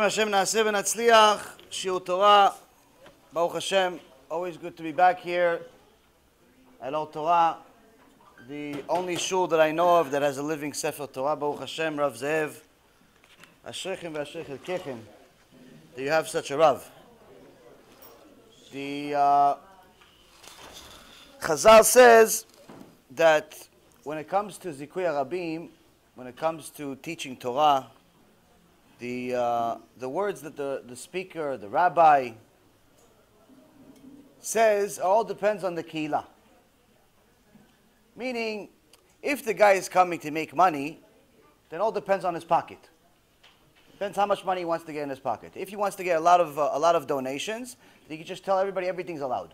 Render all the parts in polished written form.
Hashem na'aseh v'natzliach, shiur Torah, Baruch Hashem. Always good to be back here at All Torah, the only shul that I know of that has a living Sefer Torah. Baruch Hashem, Rav Zev, Ashrechem v'ashrech elkechem, that you have such a Rav. The Chazal says that when it comes to Zikui Rabim, when it comes to teaching Torah, the words that the speaker, the rabbi, says all depends on the keilah. Meaning, if the guy is coming to make money, then all depends on his pocket. Depends how much money he wants to get in his pocket. If he wants to get a lot of donations, then you can just tell everybody everything's allowed.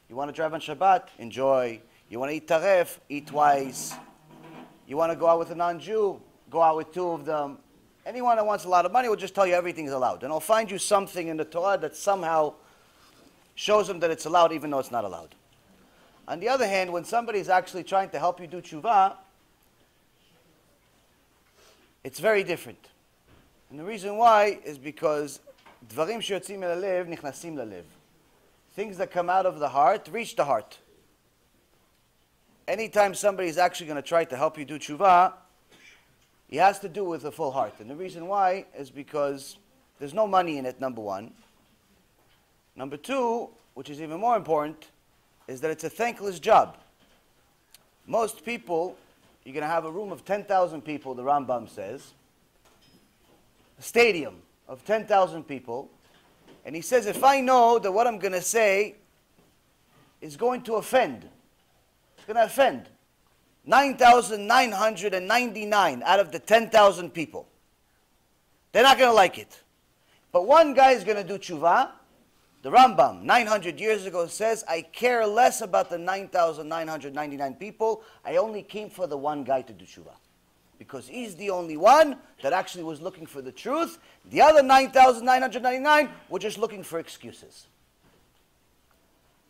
You want to drive on Shabbat? Enjoy. You want to eat taref? Eat twice. You want to go out with a non-Jew? Go out with two of them. Anyone that wants a lot of money will just tell you everything's allowed. And I'll find you something in the Torah that somehow shows them that it's allowed even though it's not allowed. On the other hand, when somebody is actually trying to help you do teshuvah, it's very different. And the reason why is because dvarim sheyotzim el halev nichnasim lalev. Things that come out of the heart reach the heart. Anytime somebody is actually going to try to help you do teshuvah, he has to do it with a full heart. And the reason why is because there's no money in it, number one. Number two, which is even more important, is that it's a thankless job. Most people, you're going to have a room of 10,000 people, the Rambam says, a stadium of 10,000 people, and he says, if I know that what I'm going to say is going to offend, it's going to offend 9,999 out of the 10,000 people, they're not going to like it. But one guy is going to do teshuvah. The Rambam, 900 years ago, says, I care less about the 9,999 people. I only came for the one guy to do teshuvah. Because he's the only one that actually was looking for the truth. The other 9,999 were just looking for excuses.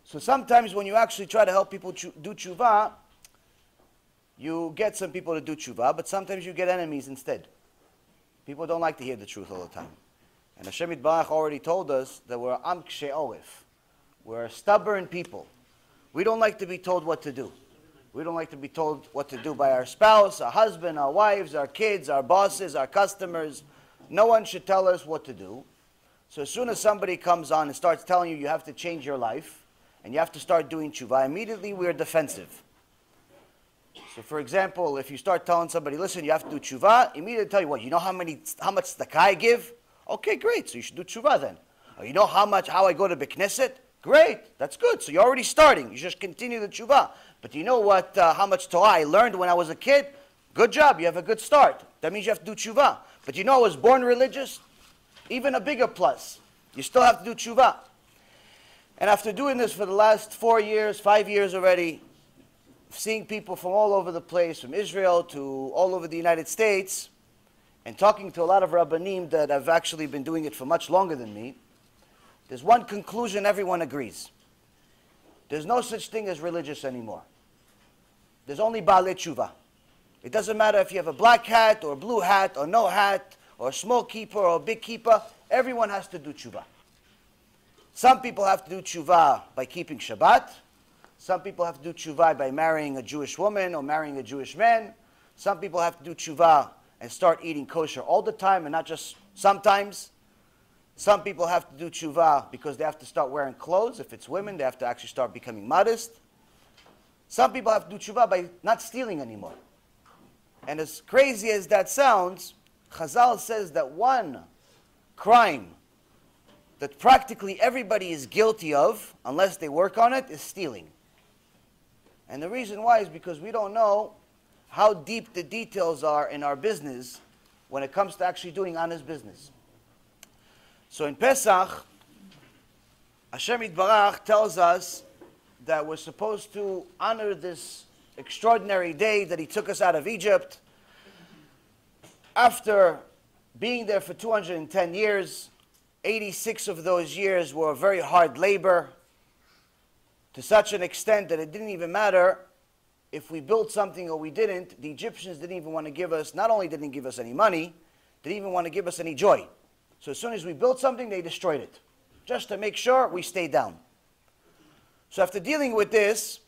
So sometimes when you actually try to help people do teshuvah, you get some people to do teshuvah, but sometimes you get enemies instead. People don't like to hear the truth all the time. And HaShem Yitbarach already told us that we're am kshei oref. We're stubborn people. We don't like to be told what to do. We don't like to be told what to do by our spouse, our husband, our wives, our kids, our bosses, our customers. No one should tell us what to do. So as soon as somebody comes on and starts telling you you have to change your life, and you have to start doing teshuvah, immediately we're defensive. So for example, if you start telling somebody, listen, you have to do teshuvah, immediately tell you, what, you know how much tzedakah I give? Okay, great, so you should do teshuvah then. Oh, you know how I go to Beknesset? Great, that's good, so you're already starting. You just continue the teshuvah. But you know what? How much Torah I learned when I was a kid? Good job, you have a good start. That means you have to do teshuvah. But you know I was born religious? Even a bigger plus. You still have to do teshuvah. And after doing this for the last 4 years, 5 years already, seeing people from all over the place, from Israel to all over the United States, and talking to a lot of rabbanim that have actually been doing it for much longer than me, there's one conclusion everyone agrees. There's no such thing as religious anymore. There's only Baalei Teshuvah. It doesn't matter if you have a black hat or a blue hat or no hat or a small kippah or a big kippah. Everyone has to do teshuvah. Some people have to do teshuvah by keeping Shabbat. Some people have to do teshuvah by marrying a Jewish woman or marrying a Jewish man. Some people have to do teshuvah and start eating kosher all the time and not just sometimes. Some people have to do teshuvah because they have to start wearing clothes. If it's women, they have to actually start becoming modest. Some people have to do teshuvah by not stealing anymore. And as crazy as that sounds, Chazal says that one crime that practically everybody is guilty of, unless they work on it, is stealing. And the reason why is because we don't know how deep the details are in our business when it comes to actually doing honest business. So in Pesach, Hashem Yitbarach tells us that we're supposed to honor this extraordinary day that He took us out of Egypt. After being there for 210 years, 86 of those years were very hard labor, to such an extent that it didn't even matter if we built something or we didn't. The Egyptians didn't even want to give us, not only didn't give us any money, they didn't even want to give us any joy. So as soon as we built something, they destroyed it, just to make sure we stay down. So after dealing with this,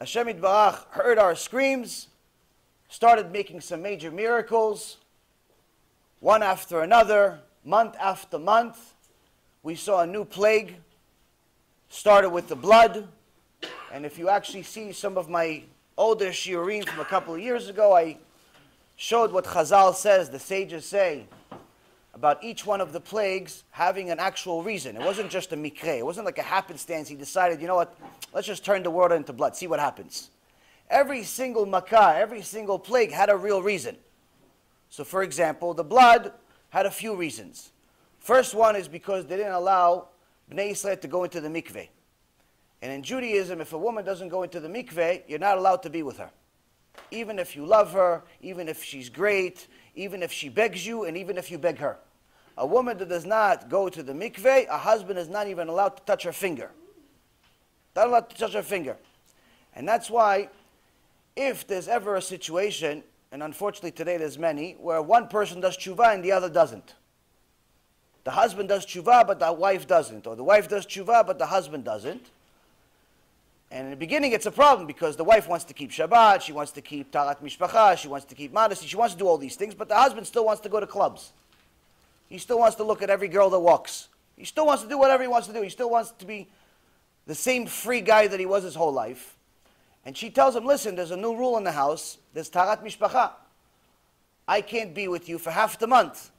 Hashem Yitbarach heard our screams, started making some major miracles, one after another, month after month. We saw a new plague, started with the blood. And if you actually see some of my older shiurim from a couple of years ago, I showed what Chazal says, the sages say, about each one of the plagues having an actual reason. It wasn't just a mikre. It wasn't like a happenstance. He decided, you know what, let's just turn the water into blood, see what happens. Every single makkah, every single plague had a real reason. So for example, the blood had a few reasons. First one is because they didn't allow Bnei Yisrael to go into the mikveh. And in Judaism, if a woman doesn't go into the mikveh, you're not allowed to be with her. Even if you love her, even if she's great, even if she begs you, and even if you beg her. A woman that does not go to the mikveh, a husband is not even allowed to touch her finger. Not allowed to touch her finger. And that's why, if there's ever a situation, and unfortunately today there's many, where one person does teshuvah and the other doesn't. The husband does teshuvah, but the wife doesn't. Or the wife does teshuvah, but the husband doesn't. And in the beginning, it's a problem because the wife wants to keep Shabbat, she wants to keep Tarat Mishpacha, she wants to keep modesty, she wants to do all these things, but the husband still wants to go to clubs. He still wants to look at every girl that walks. He still wants to do whatever he wants to do. He still wants to be the same free guy that he was his whole life. And she tells him, listen, there's a new rule in the house. There's Tarat Mishpacha. I can't be with you for half the month.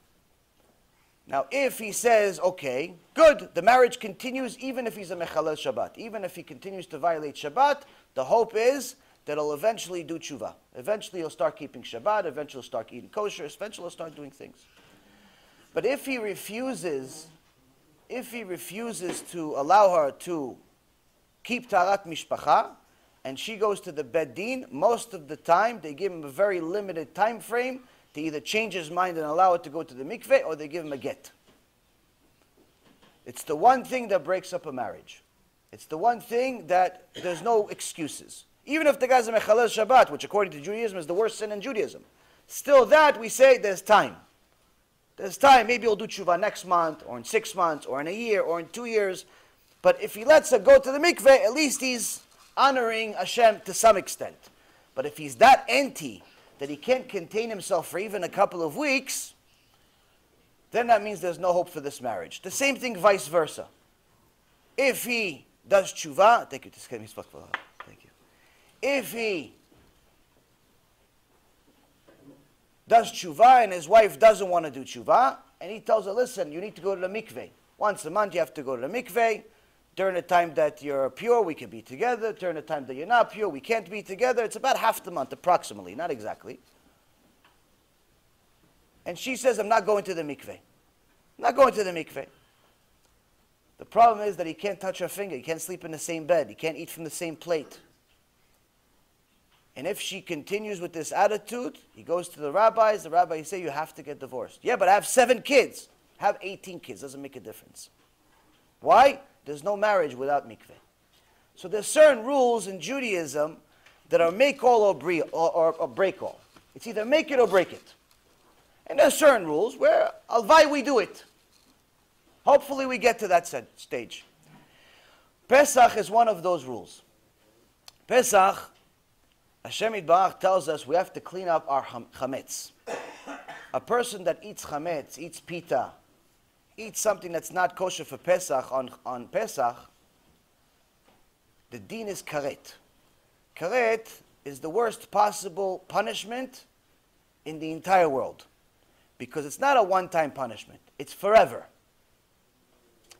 Now, if he says, okay, good, the marriage continues even if he's a mechalel Shabbat. Even if he continues to violate Shabbat, the hope is that he'll eventually do teshuvah. Eventually he'll start keeping Shabbat, eventually he'll start eating kosher, eventually he'll start doing things. But if he refuses to allow her to keep Tarat Mishpacha, and she goes to the Beit Din, most of the time they give him a very limited time frame to either change his mind and allow it to go to the mikveh, or they give him a get. It's the one thing that breaks up a marriage. It's the one thing that there's no excuses. Even if the guy's a mechalel Shabbat, which according to Judaism is the worst sin in Judaism, still that we say there's time. There's time. Maybe he'll do teshuvah next month, or in 6 months, or in a year, or in 2 years. But if he lets her go to the mikveh, at least he's honoring Hashem to some extent. But if he's that anti that he can't contain himself for even a couple of weeks, then that means there's no hope for this marriage. The same thing vice versa. If he does teshuvah, thank you. Thank you. If he does teshuvah and his wife doesn't want to do teshuvah, and he tells her, listen, you need to go to the mikveh. Once a month you have to go to the mikveh. During the time that you're pure, we can be together. During the time that you're not pure, we can't be together. It's about half the month, approximately, not exactly. And she says, I'm not going to the mikveh. I'm not going to the mikveh. The problem is that he can't touch her finger. He can't sleep in the same bed. He can't eat from the same plate. And if she continues with this attitude, he goes to the rabbis. The rabbis say, you have to get divorced. Yeah, but I have 7 kids. Have 18 kids. Doesn't make a difference. Why? There's no marriage without mikveh. So there's certain rules in Judaism that are make all or break all. It's either make it or break it. And there's certain rules where, alvai, we do it. Hopefully we get to that stage. Pesach is one of those rules. Pesach, Hashem Yitbarach tells us we have to clean up our chametz. A person that eats chametz, eats pita, eats something that's not kosher for Pesach on Pesach, the din is karet. Karet is the worst possible punishment in the entire world. Because it's not a one-time punishment. It's forever.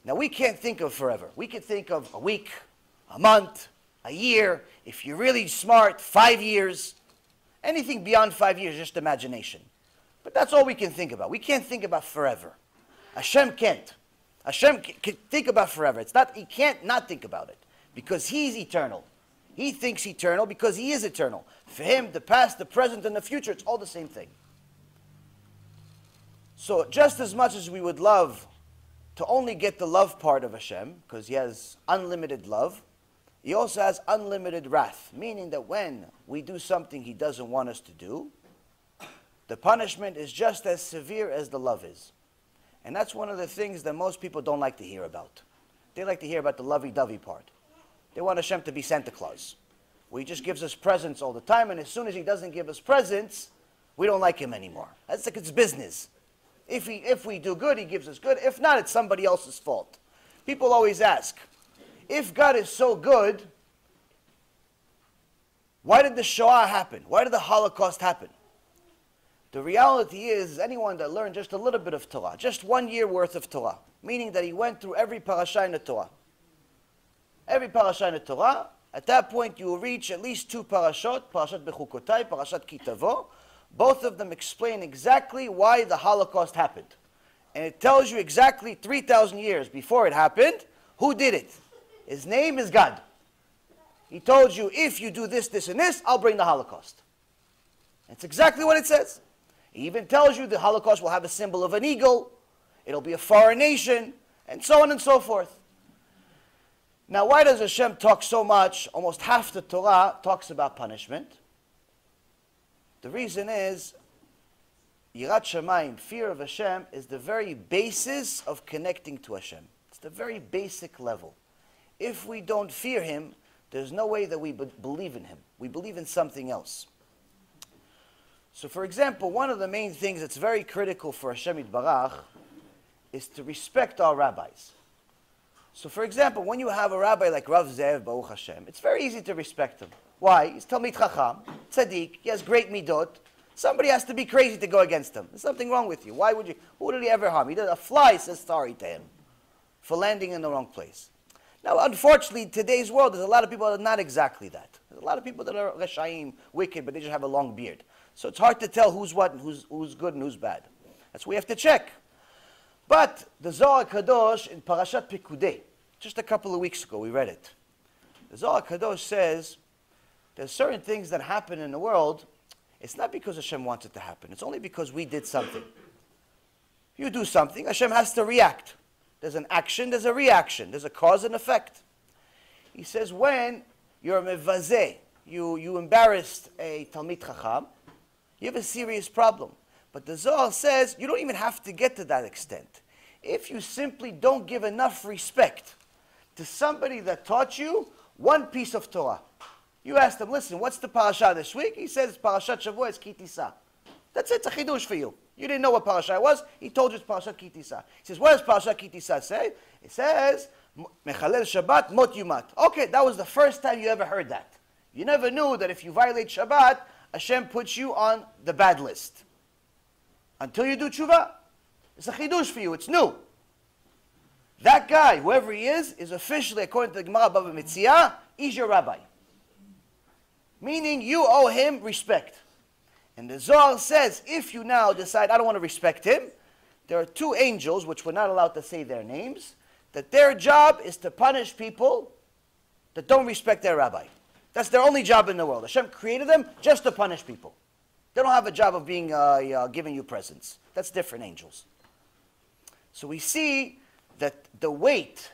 Now we can't think of forever. We can think of a week, a month, a year. If you're really smart, 5 years. Anything beyond 5 years is just imagination. But that's all we can think about. We can't think about forever. Hashem can't. Hashem can think about forever. It's not, he can't not think about it. Because he's eternal. He thinks eternal because he is eternal. For him, the past, the present, and the future, it's all the same thing. So just as much as we would love to only get the love part of Hashem, because he has unlimited love, he also has unlimited wrath. Meaning that when we do something he doesn't want us to do, the punishment is just as severe as the love is. And that's one of the things that most people don't like to hear about. They like to hear about the lovey-dovey part. They want Hashem to be Santa Claus, where he just gives us presents all the time, and as soon as he doesn't give us presents, we don't like him anymore. That's like it's business. If we do good, he gives us good. If not, it's somebody else's fault. People always ask, if God is so good, why did the Shoah happen? Why did the Holocaust happen? The reality is, anyone that learned just a little bit of Torah, just 1 year worth of Torah, meaning that he went through every parasha in the Torah. Every parasha in the Torah, at that point you will reach at least 2 parashot, Parashat Bechukotai, Parashat Kitavo. Both of them explain exactly why the Holocaust happened. And it tells you exactly 3,000 years before it happened, who did it. His name is God. He told you, if you do this, this, and this, I'll bring the Holocaust. That's exactly what it says. He even tells you the Holocaust will have a symbol of an eagle, it'll be a foreign nation, and so on and so forth. Now, why does Hashem talk so much? Almost half the Torah talks about punishment. The reason is, Yirat Shamayim, fear of Hashem, is the very basis of connecting to Hashem. It's the very basic level. If we don't fear Him, there's no way that we believe in Him. We believe in something else. So, for example, one of the main things that's very critical for Hashem Yitbarach is to respect our rabbis. So, for example, when you have a rabbi like Rav Zev, Baruch Hashem, it's very easy to respect him. Why? He's Talmid Chacham, Tzaddik, he has great midot. Somebody has to be crazy to go against him. There's something wrong with you. Why would you? Who did he ever harm? A fly says sorry to him for landing in the wrong place. Now, unfortunately, in today's world, there's a lot of people that are not exactly that. There's a lot of people that are Reshaim, wicked, but they just have a long beard. So it's hard to tell who's what and who's good and who's bad. That's what we have to check. But the Zohar Kadosh in Parashat Pikudei, just a couple of weeks ago, we read it. The Zohar Kadosh says there's certain things that happen in the world. It's not because Hashem wants it to happen. It's only because we did something. If you do something, Hashem has to react. There's an action, there's a reaction. There's a cause and effect. He says when you're a mevazeh, you embarrassed a Talmid Chacham, you have a serious problem. But the Zohar says you don't even have to get to that extent. If you simply don't give enough respect to somebody that taught you one piece of Torah. You asked him, listen, what's the parasha this week? He says, Parashat Shavua is Ki Tisa. That's it, it's a chidush for you. You didn't know what parasha it was. He told you it's Parashat Ki Tisa. He says, what does Parashat Ki Tisa say? It says, Mechalel Shabbat Mot Yumat. Okay, that was the first time you ever heard that. You never knew that if you violate Shabbat, Hashem puts you on the bad list. Until you do teshuvah. It's a chidush for you, it's new. That guy, whoever he is officially, according to the Gemara Bava Metzia, he's your rabbi. Meaning you owe him respect. And the Zohar says, if you now decide, I don't want to respect him, there are 2 angels, which we're not allowed to say their names, that their job is to punish people that don't respect their rabbi. That's their only job in the world. Hashem created them just to punish people. They don't have a job of being giving you presents. That's different angels. So we see that the weight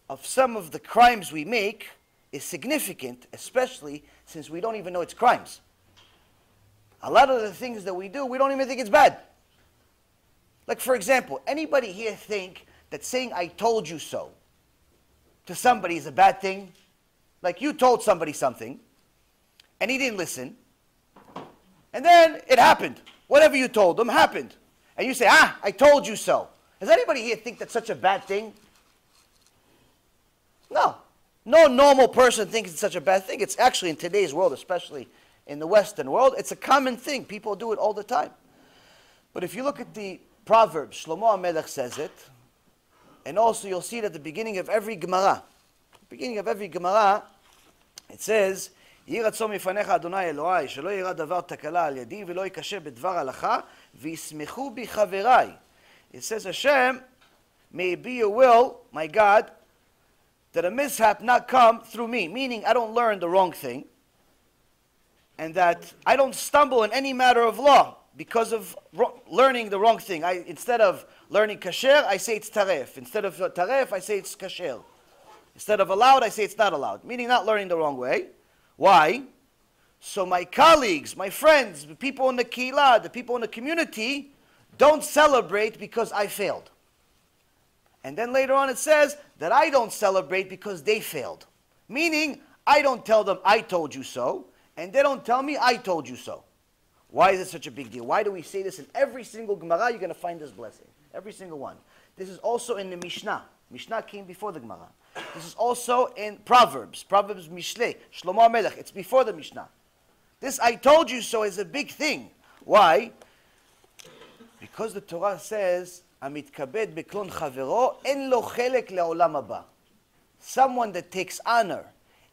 of some of the crimes we make is significant, especially since we don't even know it's crimes. A lot of the things that we do, we don't even think it's bad. Like, for example, anybody here think that saying I told you so to somebody is a bad thing? Like you told somebody something, and he didn't listen, and then it happened. Whatever you told them happened. And you say, I told you so. Does anybody here think that's such a bad thing? No. No normal person thinks it's such a bad thing. It's actually in today's world, especially in the Western world, it's a common thing. People do it all the time. But if you look at the Proverbs, Shlomo HaMelech says it, and also you'll see it at the beginning of every Gemara. Beginning of every Gemara, it says, יהי רצון מפניך אדוני אלוהי, שלא ירא דבר תקלה על ידי ולא יקשה בדבר הלכה, וישמחו בי חבריי. It says, Hashem, may it be your will, my God, that a mishap not come through me, meaning I don't learn the wrong thing, and that I don't stumble in any matter of law because of learning the wrong thing. Instead of learning kasher, I say it's taref. Instead of taref, I say it's kasher. Instead of allowed, I say it's not allowed, meaning not learning the wrong way. Why? So my colleagues, my friends, the people in the kehillah, the people in the community, don't celebrate because I failed. And then later on it says that I don't celebrate because they failed. Meaning, I don't tell them I told you so, and they don't tell me I told you so. Why is it such a big deal? Why do we say this in every single Gemara? You're going to find this blessing. Every single one. This is also in the Mishnah. Mishnah came before the Gemara. This is also in Proverbs. Proverbs Mishle, Shlomo Melech. It's before the Mishnah. This I told you so is a big thing. Why? Because the Torah says, Amitkabed beklon chavero en lo chelek leolam haba. Someone that takes honor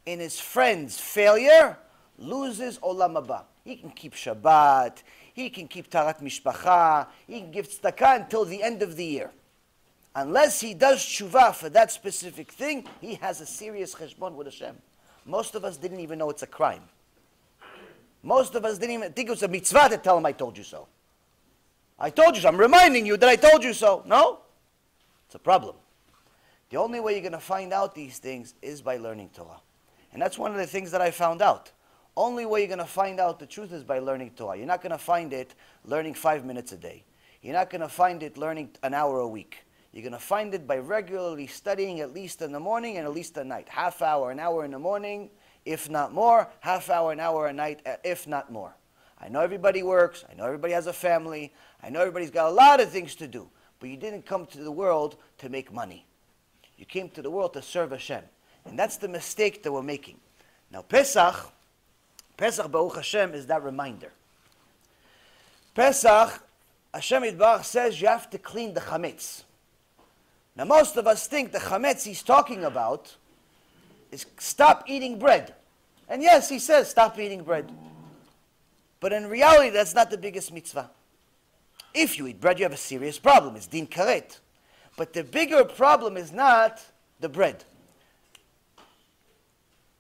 in his friend's failure loses olam haba. He can keep Shabbat, he can keep Tarat Mishpacha, he can give tzedakah until the end of the year. Unless he does teshuvah for that specific thing, he has a serious cheshbon with Hashem. Most of us didn't even know it's a crime. Most of us didn't even think it was a mitzvah to tell him I told you so. I told you so. I'm reminding you that I told you so. No? It's a problem. The only way you're going to find out these things is by learning Torah. And that's one of the things that I found out. Only way you're going to find out the truth is by learning Torah. You're not going to find it learning 5 minutes a day. You're not going to find it learning an hour a week. You're going to find it by regularly studying at least in the morning and at least at night. Half hour, an hour in the morning, if not more. Half hour, an hour at night, if not more. I know everybody works. I know everybody has a family. I know everybody's got a lot of things to do. But you didn't come to the world to make money. You came to the world to serve Hashem. And that's the mistake that we're making. Now Pesach, Baruch Hashem, is that reminder. Pesach, Hashem Yitbarach says you have to clean the Chametz. Now most of us think the Chametz he's talking about is stop eating bread. And yes, he says stop eating bread. But in reality, that's not the biggest mitzvah. If you eat bread, you have a serious problem. It's din karet. But the bigger problem is not the bread.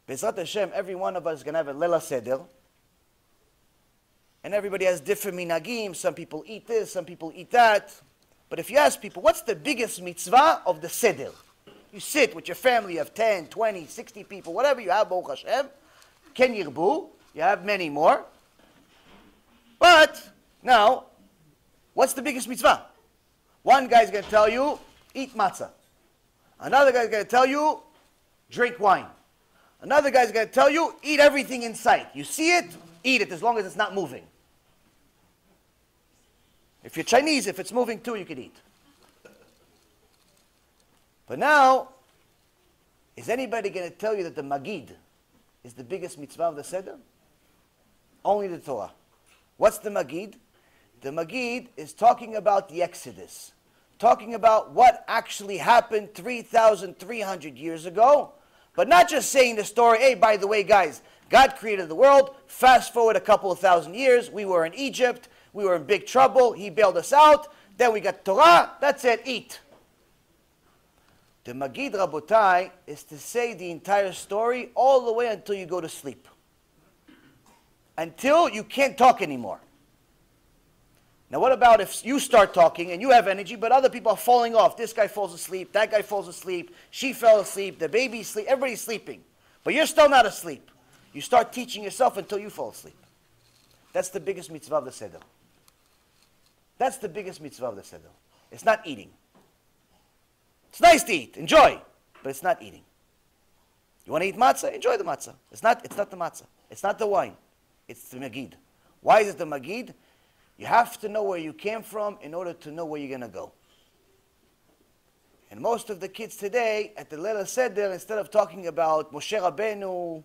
B'ezrat Hashem, every one of us is going to have a Lela Seder. And everybody has different minagim. Some people eat this, some people eat that. But if you ask people, what's the biggest mitzvah of the Seder? You sit with your family, you have 10, 20, 60 people, whatever you have, Baruch Hashem. Ken Yirbu, you have many more. But, now, what's the biggest mitzvah? One guy's going to tell you, eat matzah. Another guy's going to tell you, drink wine. Another guy's going to tell you, eat everything in sight. You see it, eat it as long as it's not moving. If you're Chinese, if it's moving too, you could eat. But now, is anybody going to tell you that the Magid is the biggest mitzvah of the Seder? Only the Torah. What's the Magid? The Magid is talking about the Exodus. Talking about what actually happened 3,300 years ago. But not just saying the story, hey, by the way, guys, God created the world. Fast forward a couple of thousand years. We were in Egypt. We were in big trouble. He bailed us out. Then we got Torah. That's it. Eat. The Magid, Rabotai, is to say the entire story all the way until you go to sleep. Until you can't talk anymore. Now what about if you start talking and you have energy, but other people are falling off? This guy falls asleep, that guy falls asleep, she fell asleep, the baby's asleep, everybody's sleeping. But you're still not asleep. You start teaching yourself until you fall asleep. That's the biggest mitzvah of the Seder. That's the biggest mitzvah of the Seder. It's not eating. It's nice to eat, enjoy, but it's not eating. You want to eat matzah? Enjoy the matzah. It's not the matzah. It's not the wine. It's the Magid. Why is it the Magid? You have to know where you came from in order to know where you're going to go. And most of the kids today, at the Leila Seder, instead of talking about Moshe Rabbeinu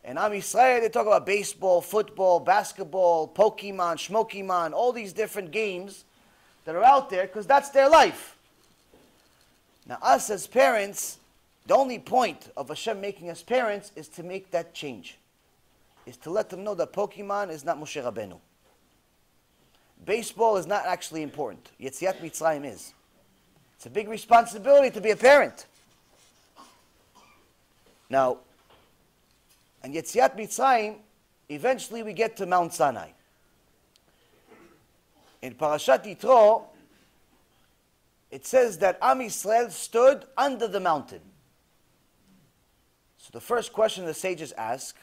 and Am Yisrael, they talk about baseball, football, basketball, Pokemon, Shmokemon, all these different games that are out there, because that's their life. Now us as parents, the only point of Hashem making us parents is to make that change. Is to let them know that Pokemon is not Moshe Rabbeinu. Baseball is not actually important. Yetziat Mitzrayim is. It's a big responsibility to be a parent. Now, and Yetziat Mitzrayim, eventually we get to Mount Sinai. In Parashat Yitro, it says that Am Yisrael stood under the mountain. So the first question the sages ask,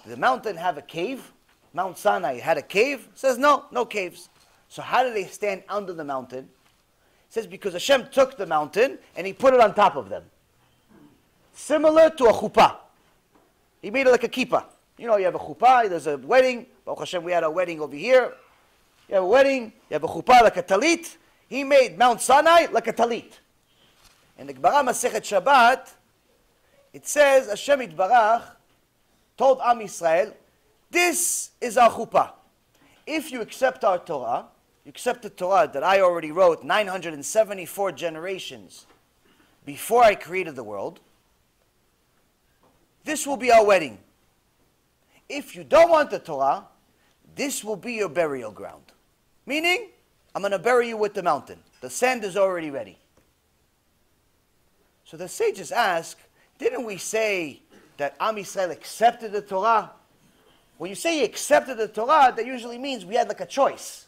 did the mountain have a cave? Mount Sinai had a cave? It says no, no caves. So how do they stand under the mountain? It says because Hashem took the mountain and he put it on top of them. Similar to a chuppah. He made it like a kippah. You know, you have a chuppah, there's a wedding. Baruch Hashem, we had a wedding over here. You have a wedding, you have a chuppah like a talit. He made Mount Sinai like a talit. In the Gemara Masechet Shabbat, it says, Hashem Yitbarach told Am Yisrael, this is our chuppah. If you accept our Torah, you accept the Torah that I already wrote 974 generations before I created the world, this will be our wedding. If you don't want the Torah, this will be your burial ground. Meaning, I'm going to bury you with the mountain. The sand is already ready. So the sages ask, didn't we say that Am Yisrael accepted the Torah? When you say he accepted the Torah, that usually means we had like a choice.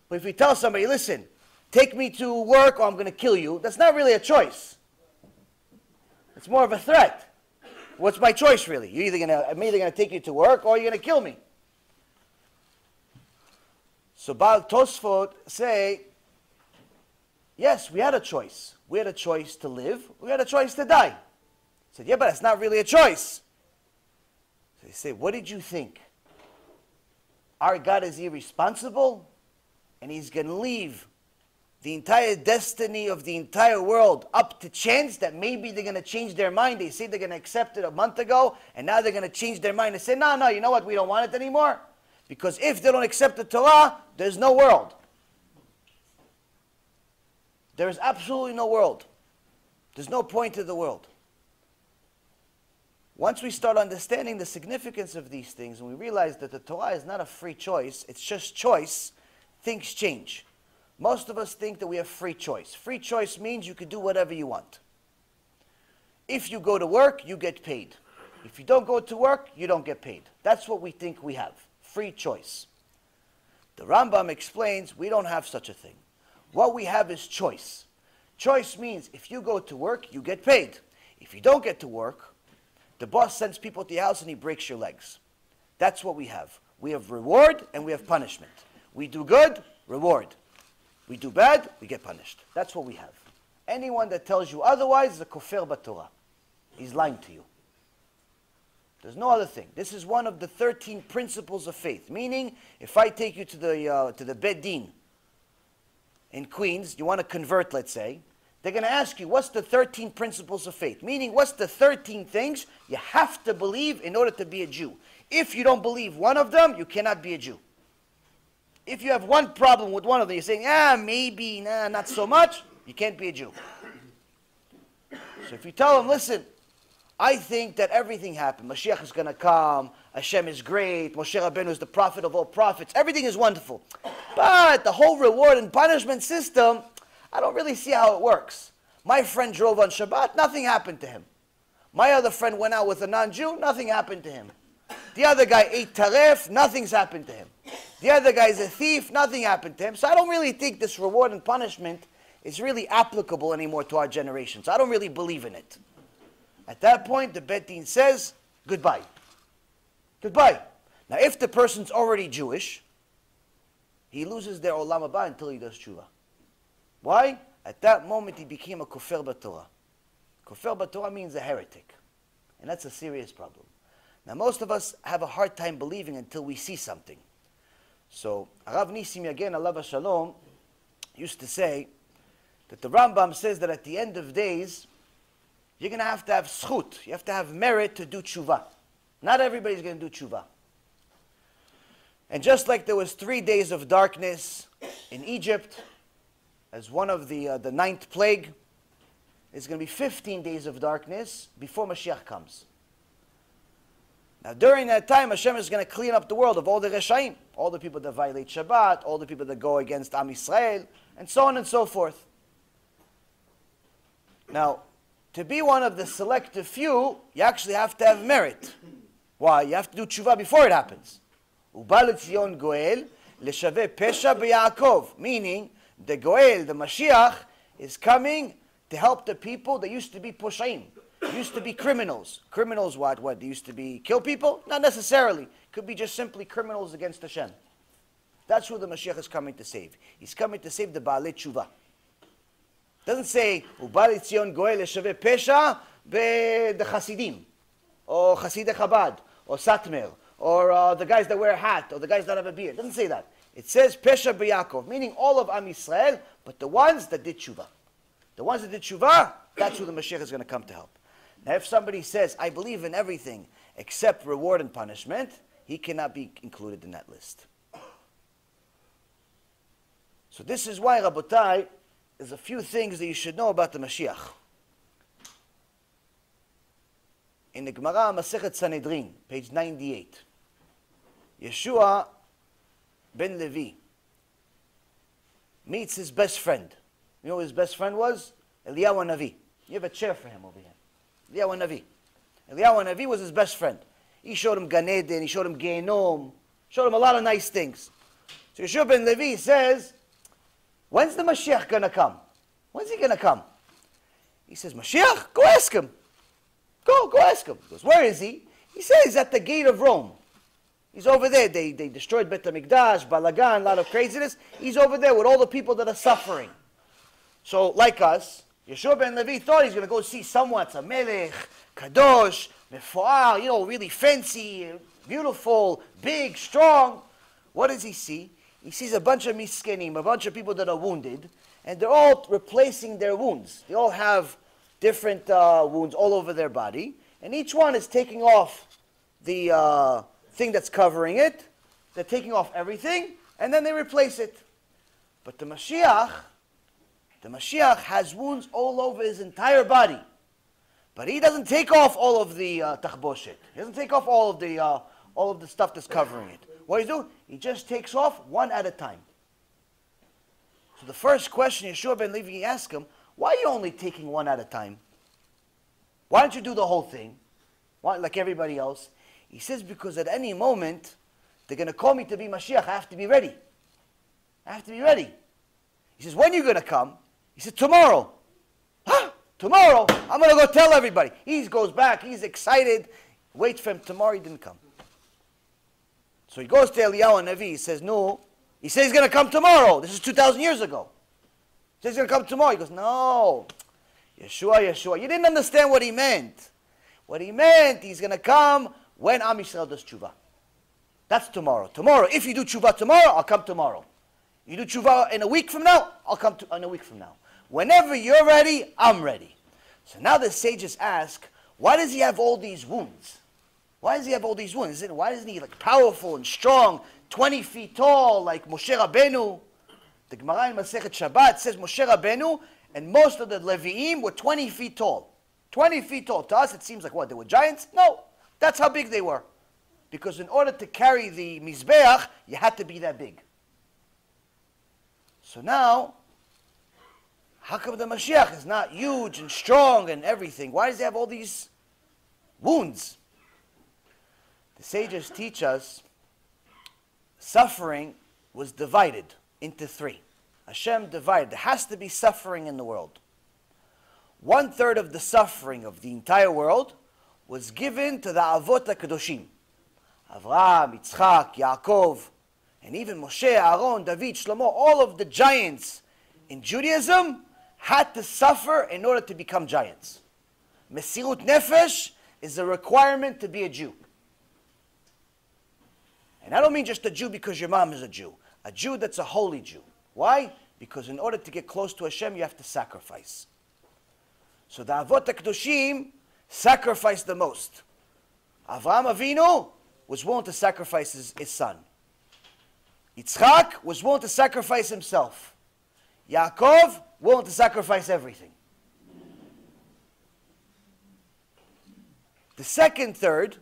But if we tell somebody, listen, take me to work or I'm going to kill you, that's not really a choice. It's more of a threat. What's my choice really? I'm either going to take you to work or you're going to kill me. So Baal Tosfot say, yes, we had a choice. We had a choice to live. We had a choice to die. He said, yeah, but it's not really a choice. So they say, what did you think? Our God is irresponsible and he's going to leave the entire destiny of the entire world up to chance that maybe they're going to change their mind. They say they're going to accept it a month ago, and now they're going to change their mind and say, no, you know what, we don't want it anymore. Because if they don't accept the Torah, there's no world. There is absolutely no world. There's no point to the world. Once we start understanding the significance of these things, and we realize that the Torah is not a free choice, it's just choice, things change. Most of us think that we have free choice. Free choice means you can do whatever you want. If you go to work, you get paid. If you don't go to work, you don't get paid. That's what we think we have. Free choice. The Rambam explains we don't have such a thing. What we have is choice. Choice means if you go to work, you get paid. If you don't get to work, the boss sends people to your house and he breaks your legs. That's what we have. We have reward and we have punishment. We do good, reward. We do bad, we get punished. That's what we have. Anyone that tells you otherwise is a kofir b'Torah. He's lying to you. There's no other thing. This is one of the 13 principles of faith. Meaning, if I take you to the Beit Din in Queens, you want to convert, let's say, they're going to ask you, what's the 13 principles of faith? Meaning, what's the 13 things you have to believe in order to be a Jew? If you don't believe one of them, you cannot be a Jew. If you have one problem with one of them, you're saying, maybe, not so much, you can't be a Jew. So if you tell them, listen, I think that everything happened. Mashiach is going to come. Hashem is great. Moshe Rabbeinu is the prophet of all prophets. Everything is wonderful. But the whole reward and punishment system, I don't really see how it works. My friend drove on Shabbat, nothing happened to him. My other friend went out with a non-Jew, nothing happened to him. The other guy ate taref, nothing's happened to him. The other guy is a thief, nothing happened to him. So I don't really think this reward and punishment is really applicable anymore to our generation. So I don't really believe in it. At that point, the Beit Din says, goodbye. Goodbye. Now, if the person's already Jewish, he loses their olam haba until he does teshuvah. Why? At that moment, he became a kofir b'Torah. Kofir b'Torah means a heretic. And that's a serious problem. Now, most of us have a hard time believing until we see something. So, Arav Nisim Yagen, alav shalom, used to say that the Rambam says that at the end of days, you're going to have zchut. You have to have merit to do teshuvah. Not everybody's going to do teshuvah. And just like there was 3 days of darkness in Egypt, as one of the ninth plague, there's going to be 15 days of darkness before Mashiach comes. Now during that time, Hashem is going to clean up the world of all the Reshaim, all the people that violate Shabbat, all the people that go against Am Yisrael, and so on and so forth. Now, to be one of the selective few, you actually have to have merit. Why? You have to do teshuvah before it happens. Uba l'tzion goel l'shaveh pesha b'Yaakov. Meaning, the goel, the Mashiach, is coming to help the people that used to be poshaim, used to be criminals. Criminals what? They used to be kill people? Not necessarily. Could be just simply criminals against Hashem. That's who the Mashiach is coming to save. He's coming to save the Baalei Teshuvah. It doesn't say, Uba L'Tzion Goel Leshaveh Pesha the Hasidim, or Hasidei Chabad, or Satmer, or the guys that wear a hat, or the guys that have a beard. It doesn't say that. It says Pesha B'Yakov, meaning all of Am Yisrael, but the ones that did Teshuvah. The ones that did Teshuvah, that's who the Mashiach is going to come to help. Now if somebody says, I believe in everything except reward and punishment, he cannot be included in that list. So this is why, Rabotai, there's a few things that you should know about the Mashiach. In the Gemara Masechet Sanhedrin, page 98, Yeshua ben Levi meets his best friend. You know who his best friend was? Eliyahu Navi. You have a chair for him over here. Eliyahu Navi. Eliyahu Navi was his best friend. He showed him Gan Eden, he showed him Gehenom, showed him a lot of nice things. So Yeshua ben Levi says, when's the Mashiach going to come? When's he going to come? He says, Mashiach? Go ask him. Go ask him. He goes, where is he? He says he's at the gate of Rome. He's over there. They destroyed Bet HaMikdash, Balagan, a lot of craziness. He's over there with all the people that are suffering. So, like us, Yeshua ben Levi thought he's going to go see someone, it's a melech, kadosh, mefoar, really fancy, beautiful, big, strong. What does he see? He sees a bunch of miskenim, a bunch of people that are wounded, and they're all replacing their wounds. They all have different wounds all over their body, and each one is taking off the thing that's covering it. They're taking off everything, and then they replace it. But the Mashiach has wounds all over his entire body. But he doesn't take off all of the tachboshet. He doesn't take off all of the stuff that's covering it. What does he do? He just takes off one at a time. So the first question Yeshua ben Levi asked him, why are you only taking one at a time? Why don't you do the whole thing? Why, like everybody else? He says, because at any moment, they're going to call me to be Mashiach. I have to be ready. I have to be ready. He says, when are you going to come? He said, tomorrow. Huh? Tomorrow? I'm going to go tell everybody. He goes back. He's excited. Wait for him. Tomorrow he didn't come. So he goes to Eliyahu Navi. He says, no. He says he's going to come tomorrow. This is 2,000 years ago. He says he's going to come tomorrow. He goes, no. Yeshua. You didn't understand what he meant. What he meant, he's going to come when Am Yisrael does teshuvah. That's tomorrow. Tomorrow. If you do teshuvah tomorrow, I'll come tomorrow. You do teshuvah in a week from now, I'll come in a week from now. Whenever you're ready, I'm ready. So now the sages ask, why does he have all these wounds? Why does he have all these wounds? Why isn't he like powerful and strong, 20 feet tall, like Moshe Rabbeinu? The Gemara in Masechet Shabbat says Moshe Rabbeinu and most of the Levi'im were 20 feet tall. 20 feet tall. To us it seems like what? They were giants? No. That's how big they were. Because in order to carry the Mizbeach, you had to be that big. So now, how come the Mashiach is not huge and strong and everything? Why does he have all these wounds? The sages teach us suffering was divided into three. HaShem divided. There has to be suffering in the world. 1/3 of the suffering of the entire world was given to the Avot HaKadoshim. Avraham, Yitzchak, Yaakov, and even Moshe, Aaron, David, Shlomo, all of the giants in Judaism had to suffer in order to become giants. Mesirut Nefesh is a requirement to be a Jew. And I don't mean just a Jew because your mom is a Jew that's a holy Jew. Why? Because in order to get close to Hashem, you have to sacrifice. So the Avot HaKadoshim sacrificed the most. Avraham Avinu was willing to sacrifice his son. Yitzchak was willing to sacrifice himself. Yaakov, willing to sacrifice everything. The second third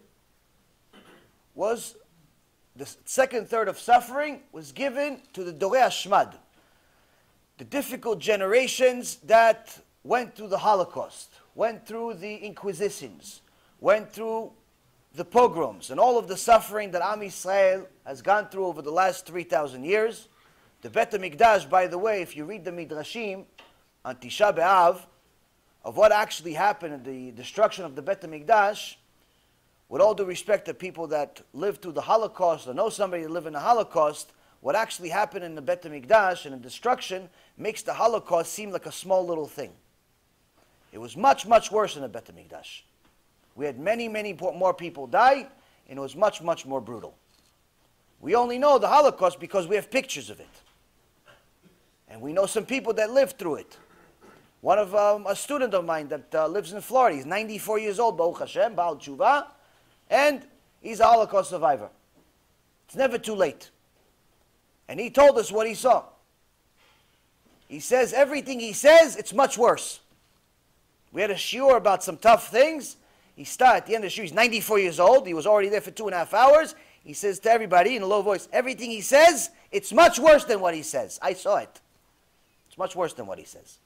of suffering was given to the Dorei Hashmad, the difficult generations that went through the Holocaust, went through the Inquisitions, went through the pogroms, and all of the suffering that Am Yisrael has gone through over the last 3,000 years. The Bet HaMikdash, by the way, if you read the Midrashim on Tisha B'Av, of what actually happened in the destruction of the Bet HaMikdash, with all due respect to people that lived through the Holocaust or know somebody that lived in the Holocaust, what actually happened in the Bet HaMikdash and the destruction makes the Holocaust seem like a small little thing. It was much, much worse in the Bet HaMikdash. We had many, many more people die, and it was much, much more brutal. We only know the Holocaust because we have pictures of it. And we know some people that lived through it. One of a student of mine that lives in Florida, he's 94 years old, Baruch HaShem, Baal Teshuvah, and he's a Holocaust survivor. It's never too late. And he told us what he saw. He says everything he says, it's much worse. We had a shiur about some tough things. At the end of the shiur, he's 94 years old. He was already there for 2.5 hours. He says to everybody in a low voice, everything he says, it's much worse than what he says. I saw it. It's much worse than what he says.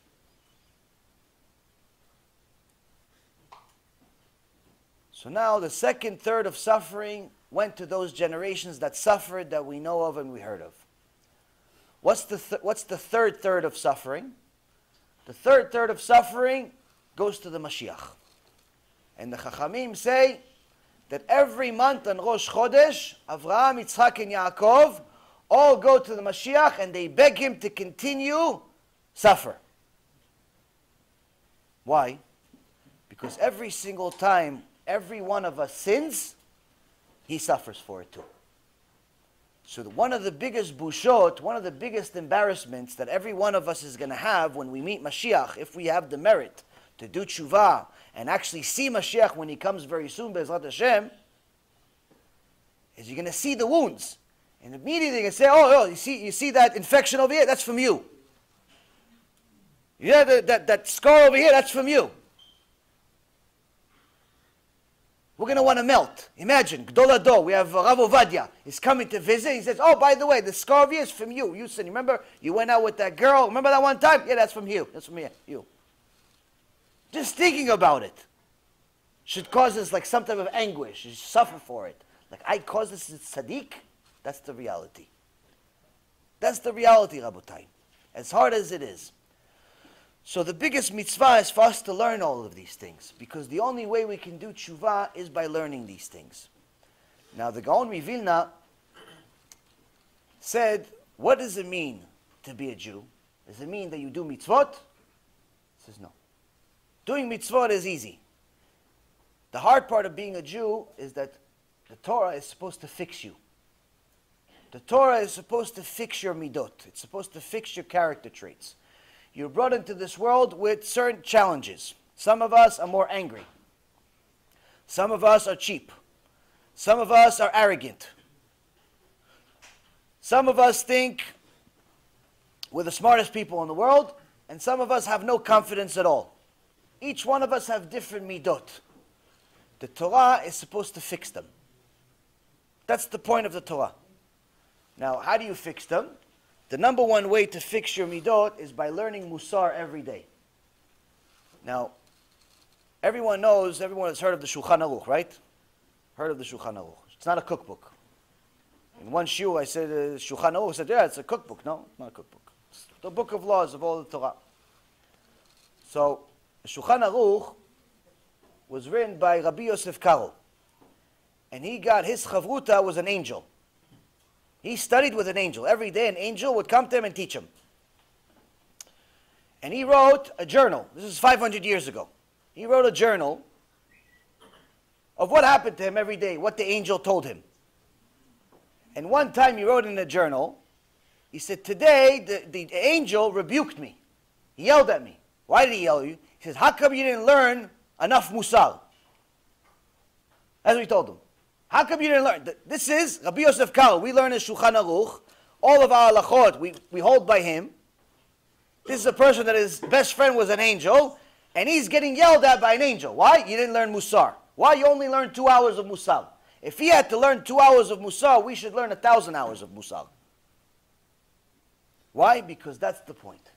So now the second third of suffering went to those generations that suffered, that we know of and we heard of. What's the third third of suffering? The third third of suffering goes to the Mashiach. And the Chachamim say that every month on Rosh Chodesh, Avraham, Yitzchak, and Yaakov all go to the Mashiach and they beg him to continue suffer. Why? Because every single time every one of us sins, he suffers for it too. So one of the biggest bushot, one of the biggest embarrassments that every one of us is going to have when we meet Mashiach, if we have the merit to do teshuvah and actually see Mashiach when he comes very soon, Be'ezrat Hashem, is you're going to see the wounds. And immediately you can say, oh, you see that infection over here? That's from you. Yeah, that scar over here, that's from you. We're going to want to melt. Imagine, Gdol Ador, we have Rav Ovadia. He's coming to visit. He says, oh, by the way, the scar over here is from you. You said, remember, you went out with that girl. Remember that one time? Yeah, that's from you. That's from you. Just thinking about it should cause us like some type of anguish. You suffer for it. Like, I caused this tzaddik. That's the reality. That's the reality, Rabotai. As hard as it is. So the biggest mitzvah is for us to learn all of these things, because the only way we can do teshuvah is by learning these things. Now the Gaon Mivilna said, what does it mean to be a Jew? Does it mean that you do mitzvot? He says no. Doing mitzvot is easy. The hard part of being a Jew is that the Torah is supposed to fix you. The Torah is supposed to fix your midot. It's supposed to fix your character traits. You're brought into this world with certain challenges. Some of us are more angry. Some of us are cheap. Some of us are arrogant. Some of us think we're the smartest people in the world, and some of us have no confidence at all. Each one of us have different midot. The Torah is supposed to fix them. That's the point of the Torah. Now, how do you fix them? The number one way to fix your midot is by learning Musar every day. Now, everyone has heard of the Shulchan Aruch, right? Heard of the Shulchan Aruch. It's not a cookbook. In one shiur I said, Shulchan Aruch, I said, yeah, it's a cookbook. No, not a cookbook. It's the book of laws of all the Torah. So, the Shulchan Aruch was written by Rabbi Yosef Karo. And he got his chavruta was an angel. He studied with an angel. Every day an angel would come to him and teach him. And he wrote a journal. This is 500 years ago. He wrote a journal of what happened to him every day, what the angel told him. And one time he wrote in a journal, he said, today the angel rebuked me. He yelled at me. Why did he yell at you? He says, how come you didn't learn enough musar? That's what he told him. How come you didn't learn? This is Rabbi Yosef Karo. We learn in Shulchan Aruch. All of our halachot, we hold by him. This is a person that his best friend was an angel, and he's getting yelled at by an angel. Why? You didn't learn musar. Why? You only learned 2 hours of musar. If he had to learn 2 hours of musar, we should learn 1,000 hours of musar. Why? Because that's the point.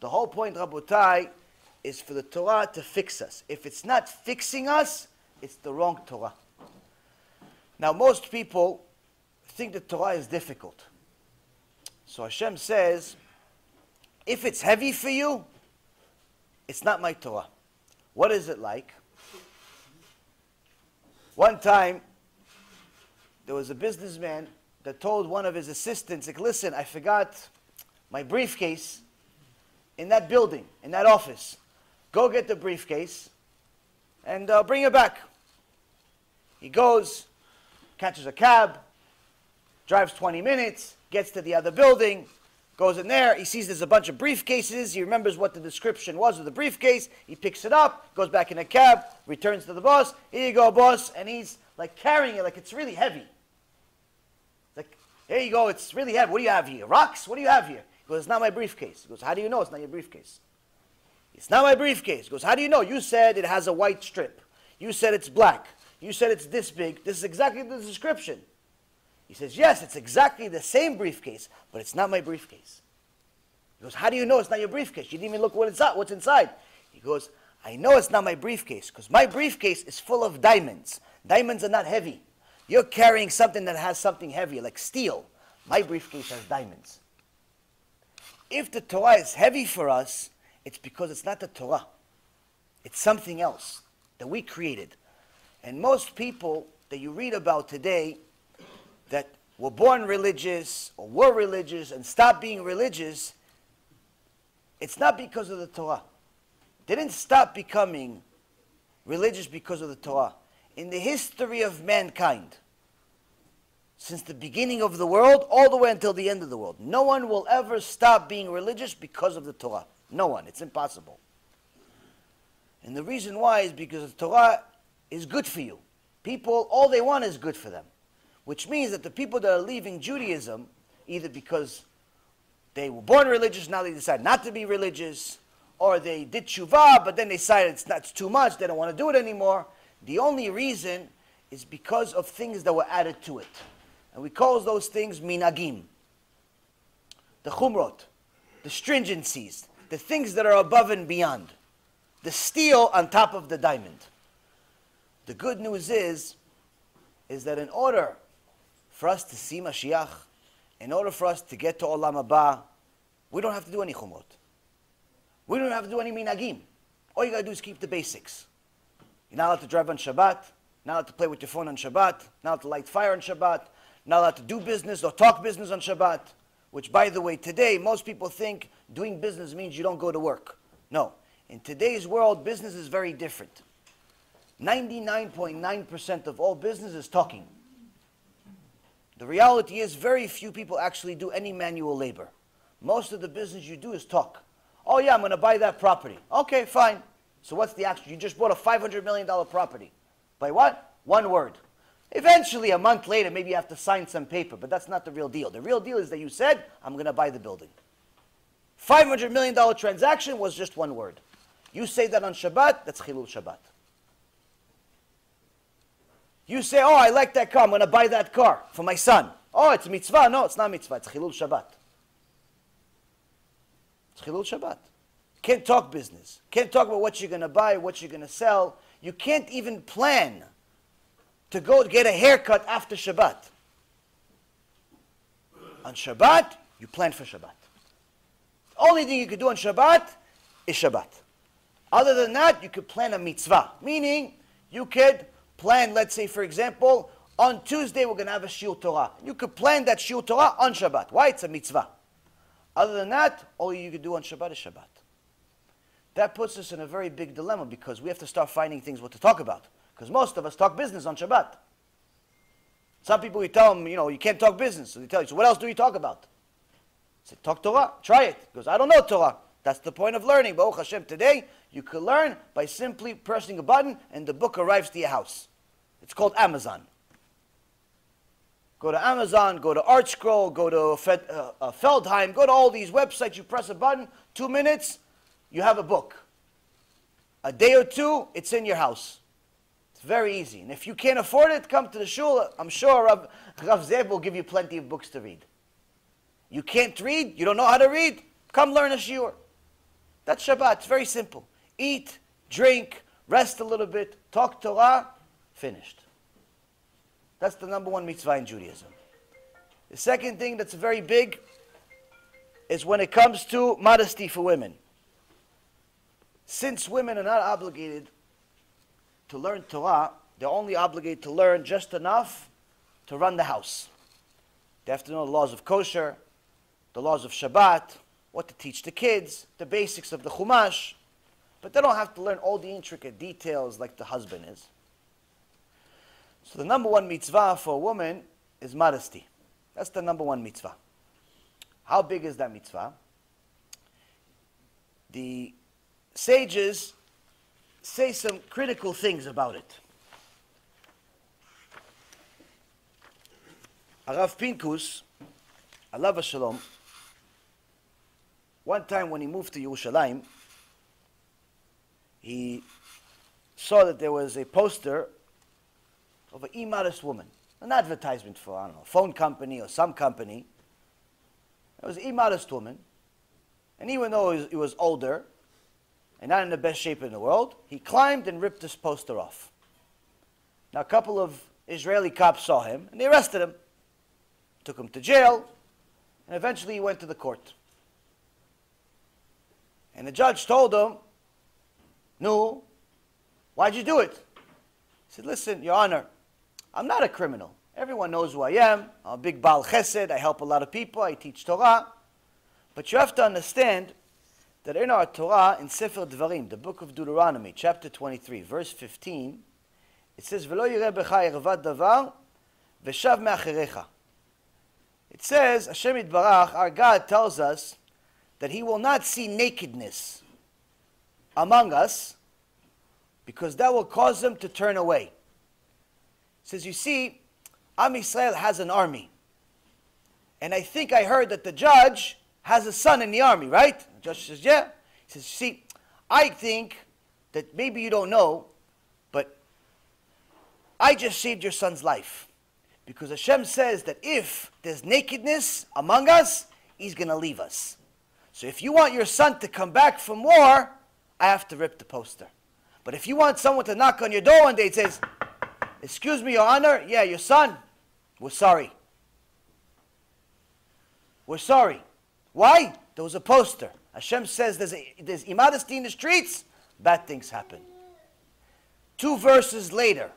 The whole point, Rabotai, is for the Torah to fix us. If it's not fixing us, it's the wrong Torah. Now, most people think the Torah is difficult. So Hashem says, if it's heavy for you, it's not my Torah. What is it like? One time, there was a businessman that told one of his assistants, like, listen, I forgot my briefcase in that building, in that office. Go get the briefcase and bring it back. He goes, catches a cab, drives 20 minutes, gets to the other building, goes in there, he sees there's a bunch of briefcases, he remembers what the description was of the briefcase, he picks it up, goes back in a cab, returns to the boss, here you go, boss, and he's like carrying it like it's really heavy. Like, here you go, it's really heavy. What do you have here? Rocks? What do you have here? He goes, it's not my briefcase. He goes, how do you know it's not your briefcase? It's not my briefcase. He goes, how do you know? You said it has a white strip. You said it's black. You said it's this big. This is exactly the description. He says, yes, it's exactly the same briefcase, but it's not my briefcase. He goes, how do you know it's not your briefcase? You didn't even look what's inside. He goes, I know it's not my briefcase because my briefcase is full of diamonds. Diamonds are not heavy. You're carrying something that has something heavy, like steel. My briefcase has diamonds. If the Torah is heavy for us, it's because it's not the Torah. It's something else that we created. And most people that you read about today that were born religious or were religious and stopped being religious, it's not because of the Torah. They didn't stop becoming religious because of the Torah. In the history of mankind, since the beginning of the world all the way until the end of the world, no one will ever stop being religious because of the Torah. No one. It's impossible. And the reason why is because the Torah is good for you. People, all they want is good for them. Which means that the people that are leaving Judaism, either because they were born religious, now they decide not to be religious, or they did teshuvah, but then they decided it's too much, they don't want to do it anymore. The only reason is because of things that were added to it. And we call those things minagim. The chumrot, the stringencies, the things that are above and beyond. The steel on top of the diamond. The good news is that in order for us to see Mashiach, in order for us to get to Olam Haba, we don't have to do any chumrot. We don't have to do any minagim. All you got to do is keep the basics. You're not allowed to drive on Shabbat, not allowed to play with your phone on Shabbat, not allowed to light fire on Shabbat, not allowed to do business or talk business on Shabbat, which, by the way, today, most people think doing business means you don't go to work. No. In today's world, business is very different. 99.9% of all business is talking. The reality is very few people actually do any manual labor. Most of the business you do is talk. Oh yeah, I'm going to buy that property. Okay, fine. So what's the action? You just bought a $500 million property. By what? One word. Eventually, a month later, maybe you have to sign some paper, but that's not the real deal. The real deal is that you said, I'm going to buy the building. $500 million transaction was just one word. You say that on Shabbat, that's Chilul Shabbat. You say, oh, I like that car, I'm going to buy that car for my son. Oh, it's mitzvah. No, it's not mitzvah, it's Chilul Shabbat. It's Chilul Shabbat. Can't talk business. Can't talk about what you're going to buy, what you're going to sell. You can't even plan to go get a haircut after Shabbat. On Shabbat, you plan for Shabbat. The only thing you could do on Shabbat is Shabbat. Other than that, you could plan a mitzvah. Meaning, you could plan, let's say, for example, on Tuesday we're going to have a Shiur Torah. You could plan that Shiur Torah on Shabbat. Why? It's a mitzvah. Other than that, all you could do on Shabbat is Shabbat. That puts us in a very big dilemma because we have to start finding things what to talk about. Because most of us talk business on Shabbat. Some people, you tell them, you can't talk business. So they tell you, so what else do you talk about? I said, talk Torah. Try it. He goes, I don't know Torah. That's the point of learning. Baruch Hashem, today, you can learn by simply pressing a button and the book arrives to your house. It's called Amazon. Go to Amazon, go to ArtScroll, go to Feldheim, go to all these websites. You press a button, 2 minutes, you have a book. A day or two, it's in your house. It's very easy. And if you can't afford it, come to the shul. I'm sure Rav Zev will give you plenty of books to read. You can't read, you don't know how to read, come learn a shiur. That's Shabbat. It's very simple. Eat, drink, rest a little bit, talk Torah, finished. That's the number one mitzvah in Judaism. The second thing that's very big is when it comes to modesty for women. Since women are not obligated to learn Torah, they're only obligated to learn just enough to run the house. They have to know the laws of kosher, the laws of Shabbat, what to teach the kids, the basics of the Chumash. But they don't have to learn all the intricate details like the husband is. So the number one mitzvah for a woman is modesty. That's the number one mitzvah. How big is that mitzvah? The sages say some critical things about it. Arav Pinkus, alav shalom, one time when he moved to Yerushalayim, he saw that there was a poster of an immodest woman, an advertisement for, I don't know, a phone company or some company. It was an immodest woman, and even though he was older and not in the best shape in the world, he climbed and ripped this poster off. Now a couple of Israeli cops saw him, and they arrested him, took him to jail, and eventually he went to the court. And the judge told him, "No, why'd you do it?" He said, "Listen, Your Honor, I'm not a criminal. Everyone knows who I am. I'm a big Baal Chesed. I help a lot of people. I teach Torah. But you have to understand that in our Torah, in Sefer Dvarim, the book of Deuteronomy, chapter 23, verse 15, it says, "V'lo yireh becha ervat davar, v'shav me'acherecha." It says, Hashem Yitbarach, our God, tells us that He will not see nakedness among us because that will cause them to turn away. It says, you see, Am Yisrael has an army. And I think I heard that the judge has a son in the army, right? The judge says, yeah. He says, see, I think that maybe you don't know, but I just saved your son's life. Because Hashem says that if there's nakedness among us, He's going to leave us. So if you want your son to come back from war, I have to rip the poster. But if you want someone to knock on your door one day and says, "Excuse me, Your Honor, yeah, your son, we're sorry. We're sorry." Why? There was a poster. Hashem says there's immodesty in the streets, bad things happen. 2 verses later,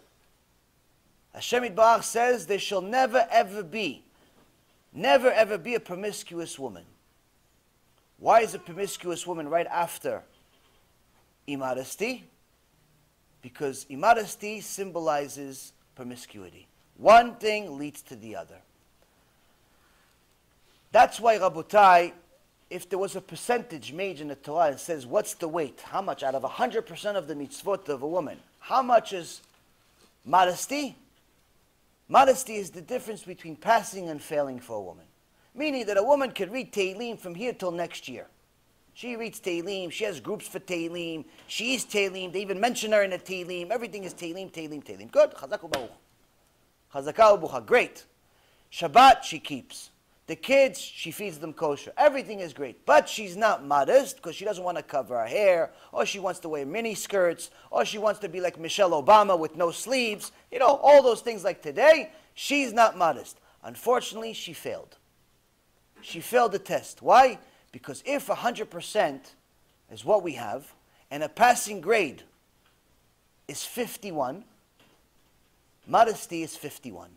Hashem Yitbarach says there shall never ever be a promiscuous woman. Why is a promiscuous woman right after immodesty? Because immodesty symbolizes promiscuity. One thing leads to the other. That's why, Rabotai, if there was a percentage made in the Torah and says, what's the weight? How much out of 100% of the mitzvot of a woman? How much is modesty? Modesty is the difference between passing and failing for a woman. Meaning that a woman could read Tehillim from here till next year. She reads Tehillim, she has groups for Tehillim, she is Tehillim, they even mention her in the Tehillim, everything is Tehillim, Tehillim, Tehillim. Good, Chazak u'Baruch. Chazaka u'Bucha, great. Shabbat she keeps. The kids, she feeds them kosher. Everything is great. But she's not modest because she doesn't want to cover her hair, or she wants to wear mini skirts, or she wants to be like Michelle Obama with no sleeves. You know, all those things like today. She's not modest. Unfortunately, she failed. She failed the test. Why? Because if 100% is what we have, and a passing grade is 51, modesty is 51.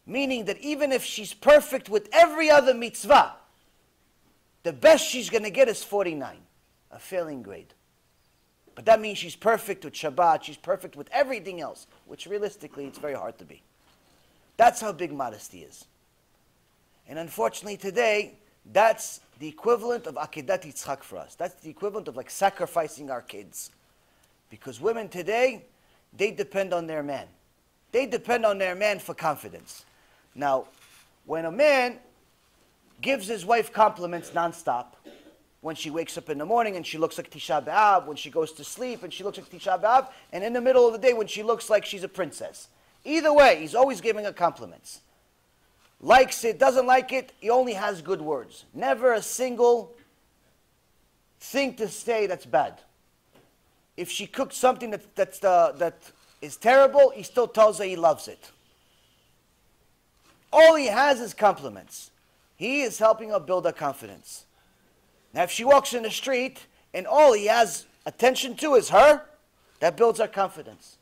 Meaning that even if she's perfect with every other mitzvah, the best she's going to get is 49, a failing grade. But that means she's perfect with Shabbat, she's perfect with everything else, which realistically it's very hard to be. That's how big modesty is. And unfortunately today, that's the equivalent of Akedat Yitzchak for us. That's the equivalent of like sacrificing our kids. Because women today, they depend on their man. They depend on their man for confidence. Now, when a man gives his wife compliments nonstop, when she wakes up in the morning and she looks like Tisha B'Av, when she goes to sleep and she looks like Tisha B'Av, and in the middle of the day when she looks like she's a princess. Either way, he's always giving her compliments. Likes it, doesn't like it, he only has good words. Never a single thing to say that's bad. If she cooked something that is terrible, he still tells her he loves it. All he has is compliments. He is helping her build her confidence. Now if she walks in the street and all he has attention to is her, that builds her confidence.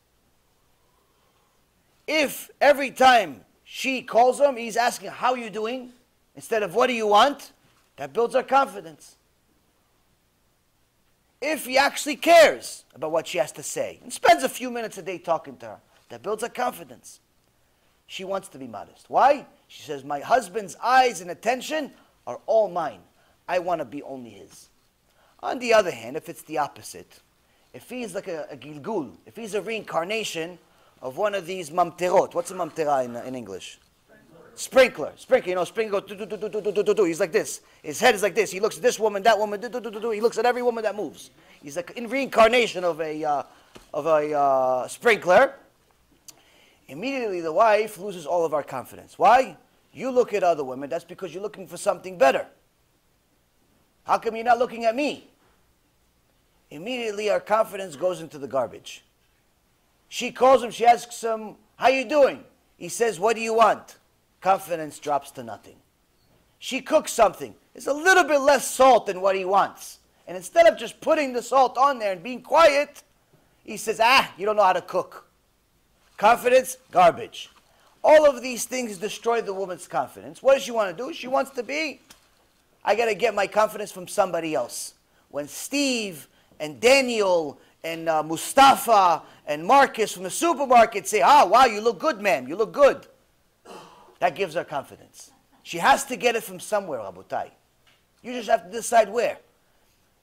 If every time She calls him, he's asking, how are you doing? Instead of, what do you want? That builds her confidence. If he actually cares about what she has to say and spends a few minutes a day talking to her, that builds her confidence. She wants to be modest. Why? She says, my husband's eyes and attention are all mine. I want to be only his. On the other hand, if it's the opposite, if he's like a gilgul, if he's a reincarnation of one of these mamterot, what's a mamtera in English? Sprinkler. Sprinkler, you know, sprinkler goes, do. He's like this. His head is like this. He looks at this woman, that woman, do. He looks at every woman that moves. He's like in reincarnation of a sprinkler. Immediately the wife loses all of our confidence. Why? You look at other women, that's because you're looking for something better. How come you're not looking at me? Immediately our confidence goes into the garbage. She calls him, she asks him, how you doing? He says, what do you want? Confidence drops to nothing. She cooks something. It's a little bit less salt than what he wants. And instead of just putting the salt on there and being quiet, he says, you don't know how to cook. Confidence, garbage. All of these things destroy the woman's confidence. What does she want to do? She wants to be, I got to get my confidence from somebody else. When Steve and Daniel and Mustafa and Marcus from the supermarket say, wow, you look good, man. You look good. That gives her confidence. She has to get it from somewhere, Rabotai. You just have to decide where.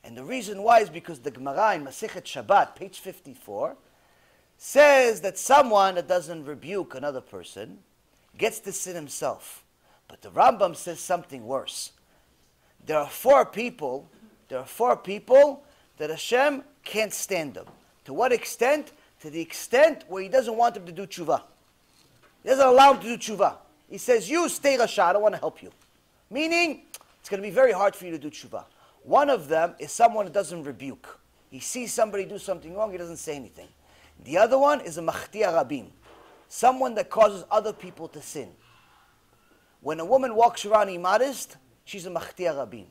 And the reason why is because the Gemara in Masechet Shabbat, page 54, says that someone that doesn't rebuke another person gets to sin himself. But the Rambam says something worse. There are four people that Hashem can't stand them. To what extent? To the extent where he doesn't want them to do teshuvah. He doesn't allow them to do teshuvah. He says, you stay rasha, I don't want to help you. Meaning, it's going to be very hard for you to do teshuvah. One of them is someone that doesn't rebuke. He sees somebody do something wrong, he doesn't say anything. The other one is a machtia rabim, someone that causes other people to sin. When a woman walks around immodest, she's a machtia rabim.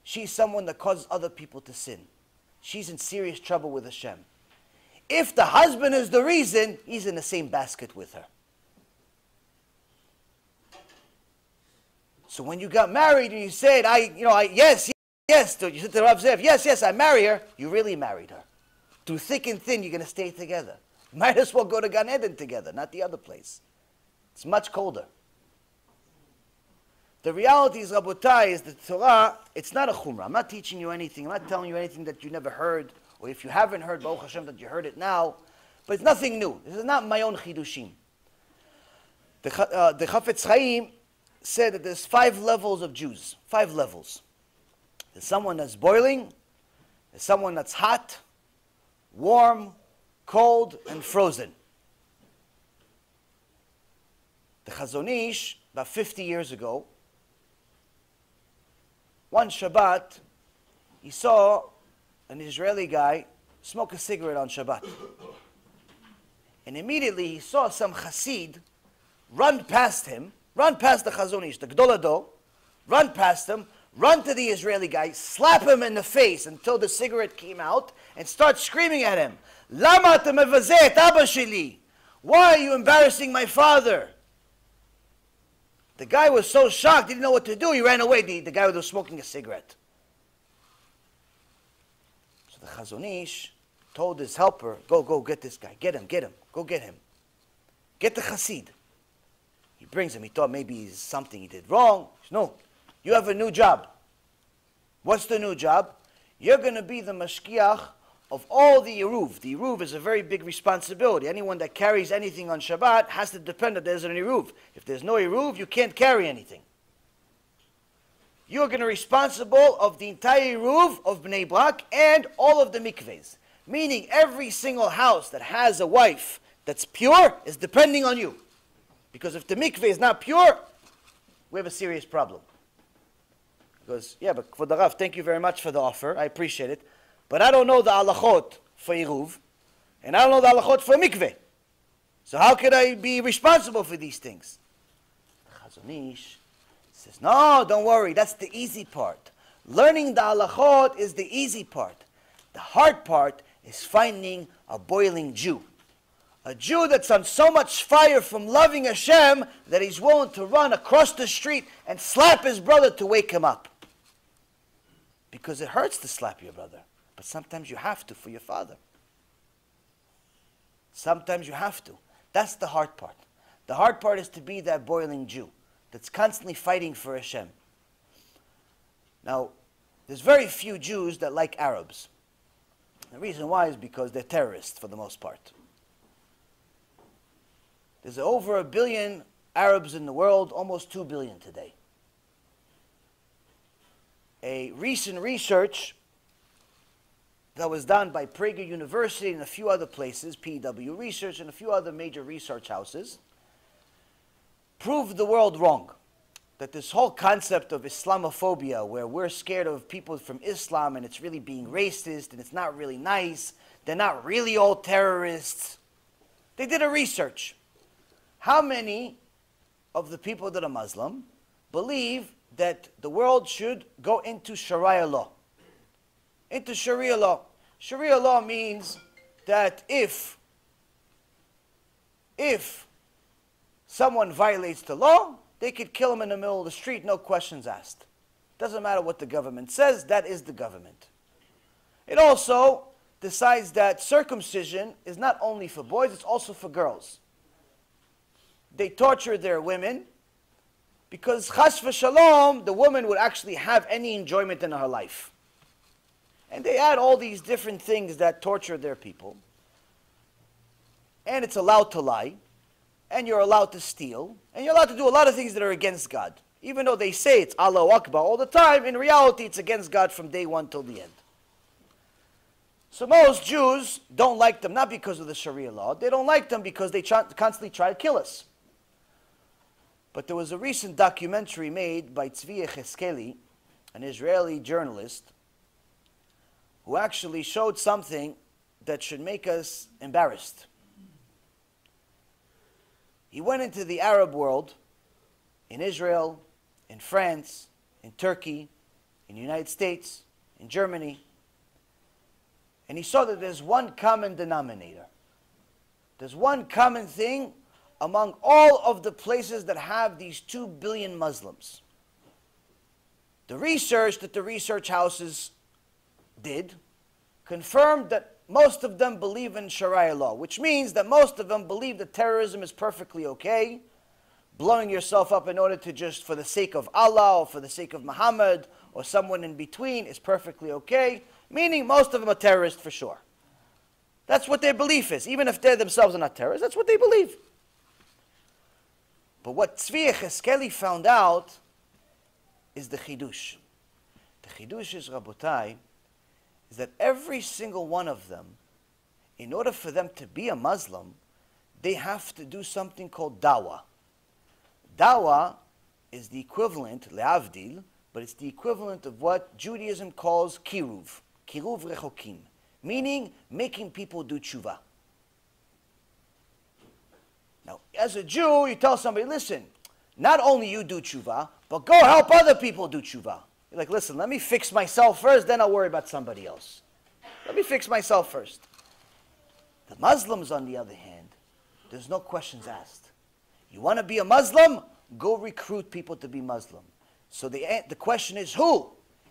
She's someone that causes other people to sin. She's in serious trouble with Hashem. If the husband is the reason, he's in the same basket with her. So when you got married and you said, yes, you said to Rav Zev, yes, I marry her, you really married her. Through thick and thin, you're going to stay together. Might as well go to Gan Eden together, not the other place. It's much colder. The reality is, Rabotai, is the Torah, it's not a chumrah. I'm not teaching you anything. I'm not telling you anything that you never heard, or if you haven't heard, Baruch Hashem, that you heard it now. But it's nothing new. This is not my own chidushim. The Chafetz Chaim said that there's 5 levels of Jews. 5 levels. There's someone that's boiling, there's someone that's hot, warm, cold, and frozen. The Chazon Ish, about 50 years ago, one Shabbat, he saw an Israeli guy smoke a cigarette on Shabbat. And immediately he saw some Hasid run past him, run past the Chazon Ish, the Gdol Hador, run past him, run to the Israeli guy, slap him in the face until the cigarette came out, and start screaming at him, Lama ata mevazeh et Abba sheli? Why are you embarrassing my father? The guy was so shocked, he didn't know what to do. He ran away, the guy who was smoking a cigarette. So the Chazon Ish told his helper, go get this guy. Get him, go get him. Get the Hasid. He brings him. He thought maybe he's something he did wrong. He said, no, you have a new job. What's the new job? You're going to be the mashkiach of all the Kiruv. The Kiruv is a very big responsibility. Anyone that carries anything on Shabbat has to depend that there's an Kiruv. If there's no Kiruv, you can't carry anything. You're going to be responsible of the entire Kiruv of Bnei Brak and all of the mikvehs. Meaning every single house that has a wife that's pure is depending on you. Because if the mikveh is not pure, we have a serious problem. He goes, yeah, but for the Rav, thank you very much for the offer. I appreciate it. But I don't know the halachot for Kiruv, and I don't know the halachot for mikveh. So how could I be responsible for these things? The Chazon Ish says, no, don't worry, that's the easy part. Learning the halachot is the easy part. The hard part is finding a boiling Jew. A Jew that's on so much fire from loving Hashem that he's willing to run across the street and slap his brother to wake him up. Because it hurts to slap your brother. But sometimes you have to for your father. Sometimes you have to. That's the hard part. The hard part is to be that boiling Jew that's constantly fighting for Hashem. Now, there's very few Jews that like Arabs. The reason why is because they're terrorists for the most part. There's over 1 billion Arabs in the world, almost 2 billion today. A recent research that was done by Prager University and a few other places, PW Research and a few other major research houses, proved the world wrong. That this whole concept of Islamophobia, where we're scared of people from Islam and it's really being racist and it's not really nice, they're not really all terrorists. They did a research. How many of the people that are Muslim believe that the world should go into Sharia law? Into Sharia law. Sharia law means that if someone violates the law, they could kill him in the middle of the street, no questions asked. Doesn't matter what the government says, that is the government. It also decides that circumcision is not only for boys, it's also for girls. They torture their women because chas v'shalom, the woman would actually have any enjoyment in her life. And they add all these different things that torture their people. And it's allowed to lie. And you're allowed to steal. And you're allowed to do a lot of things that are against God. Even though they say it's Allahu Akbar all the time, in reality it's against God from day one till the end. So most Jews don't like them, not because of the Sharia law. They don't like them because they constantly try to kill us. But there was a recent documentary made by Tzvi Yechezkeli, an Israeli journalist, who actually showed something that should make us embarrassed. He went into the Arab world, in Israel, in France, in Turkey, in the United States, in Germany, and he saw that there's one common denominator. There's one common thing among all of the places that have these 2 billion Muslims. The research that the research houses did confirmed that most of them believe in Sharia law, which means that most of them believe that terrorism is perfectly okay. Blowing yourself up in order to just for the sake of Allah or for the sake of Muhammad or someone in between is perfectly okay. Meaning most of them are terrorists for sure. That's what their belief is. Even if they themselves are not terrorists, that's what they believe. But what Tzvi Yechezkeli found out is the chidush. The chidush is, Rabotai, is that every single one of them, in order for them to be a Muslim, they have to do something called dawah. Dawah is the equivalent, le'avdil, but it's the equivalent of what Judaism calls Kiruv. Kiruv rechokim. Meaning, making people do teshuvah. Now, as a Jew, you tell somebody, listen, not only you do teshuvah, but go help other people do teshuvah. You're like, listen, let me fix myself first, then I'll worry about somebody else. Let me fix myself first. The Muslims, on the other hand, there's no questions asked. You want to be a Muslim? Go recruit people to be Muslim. So the question is who?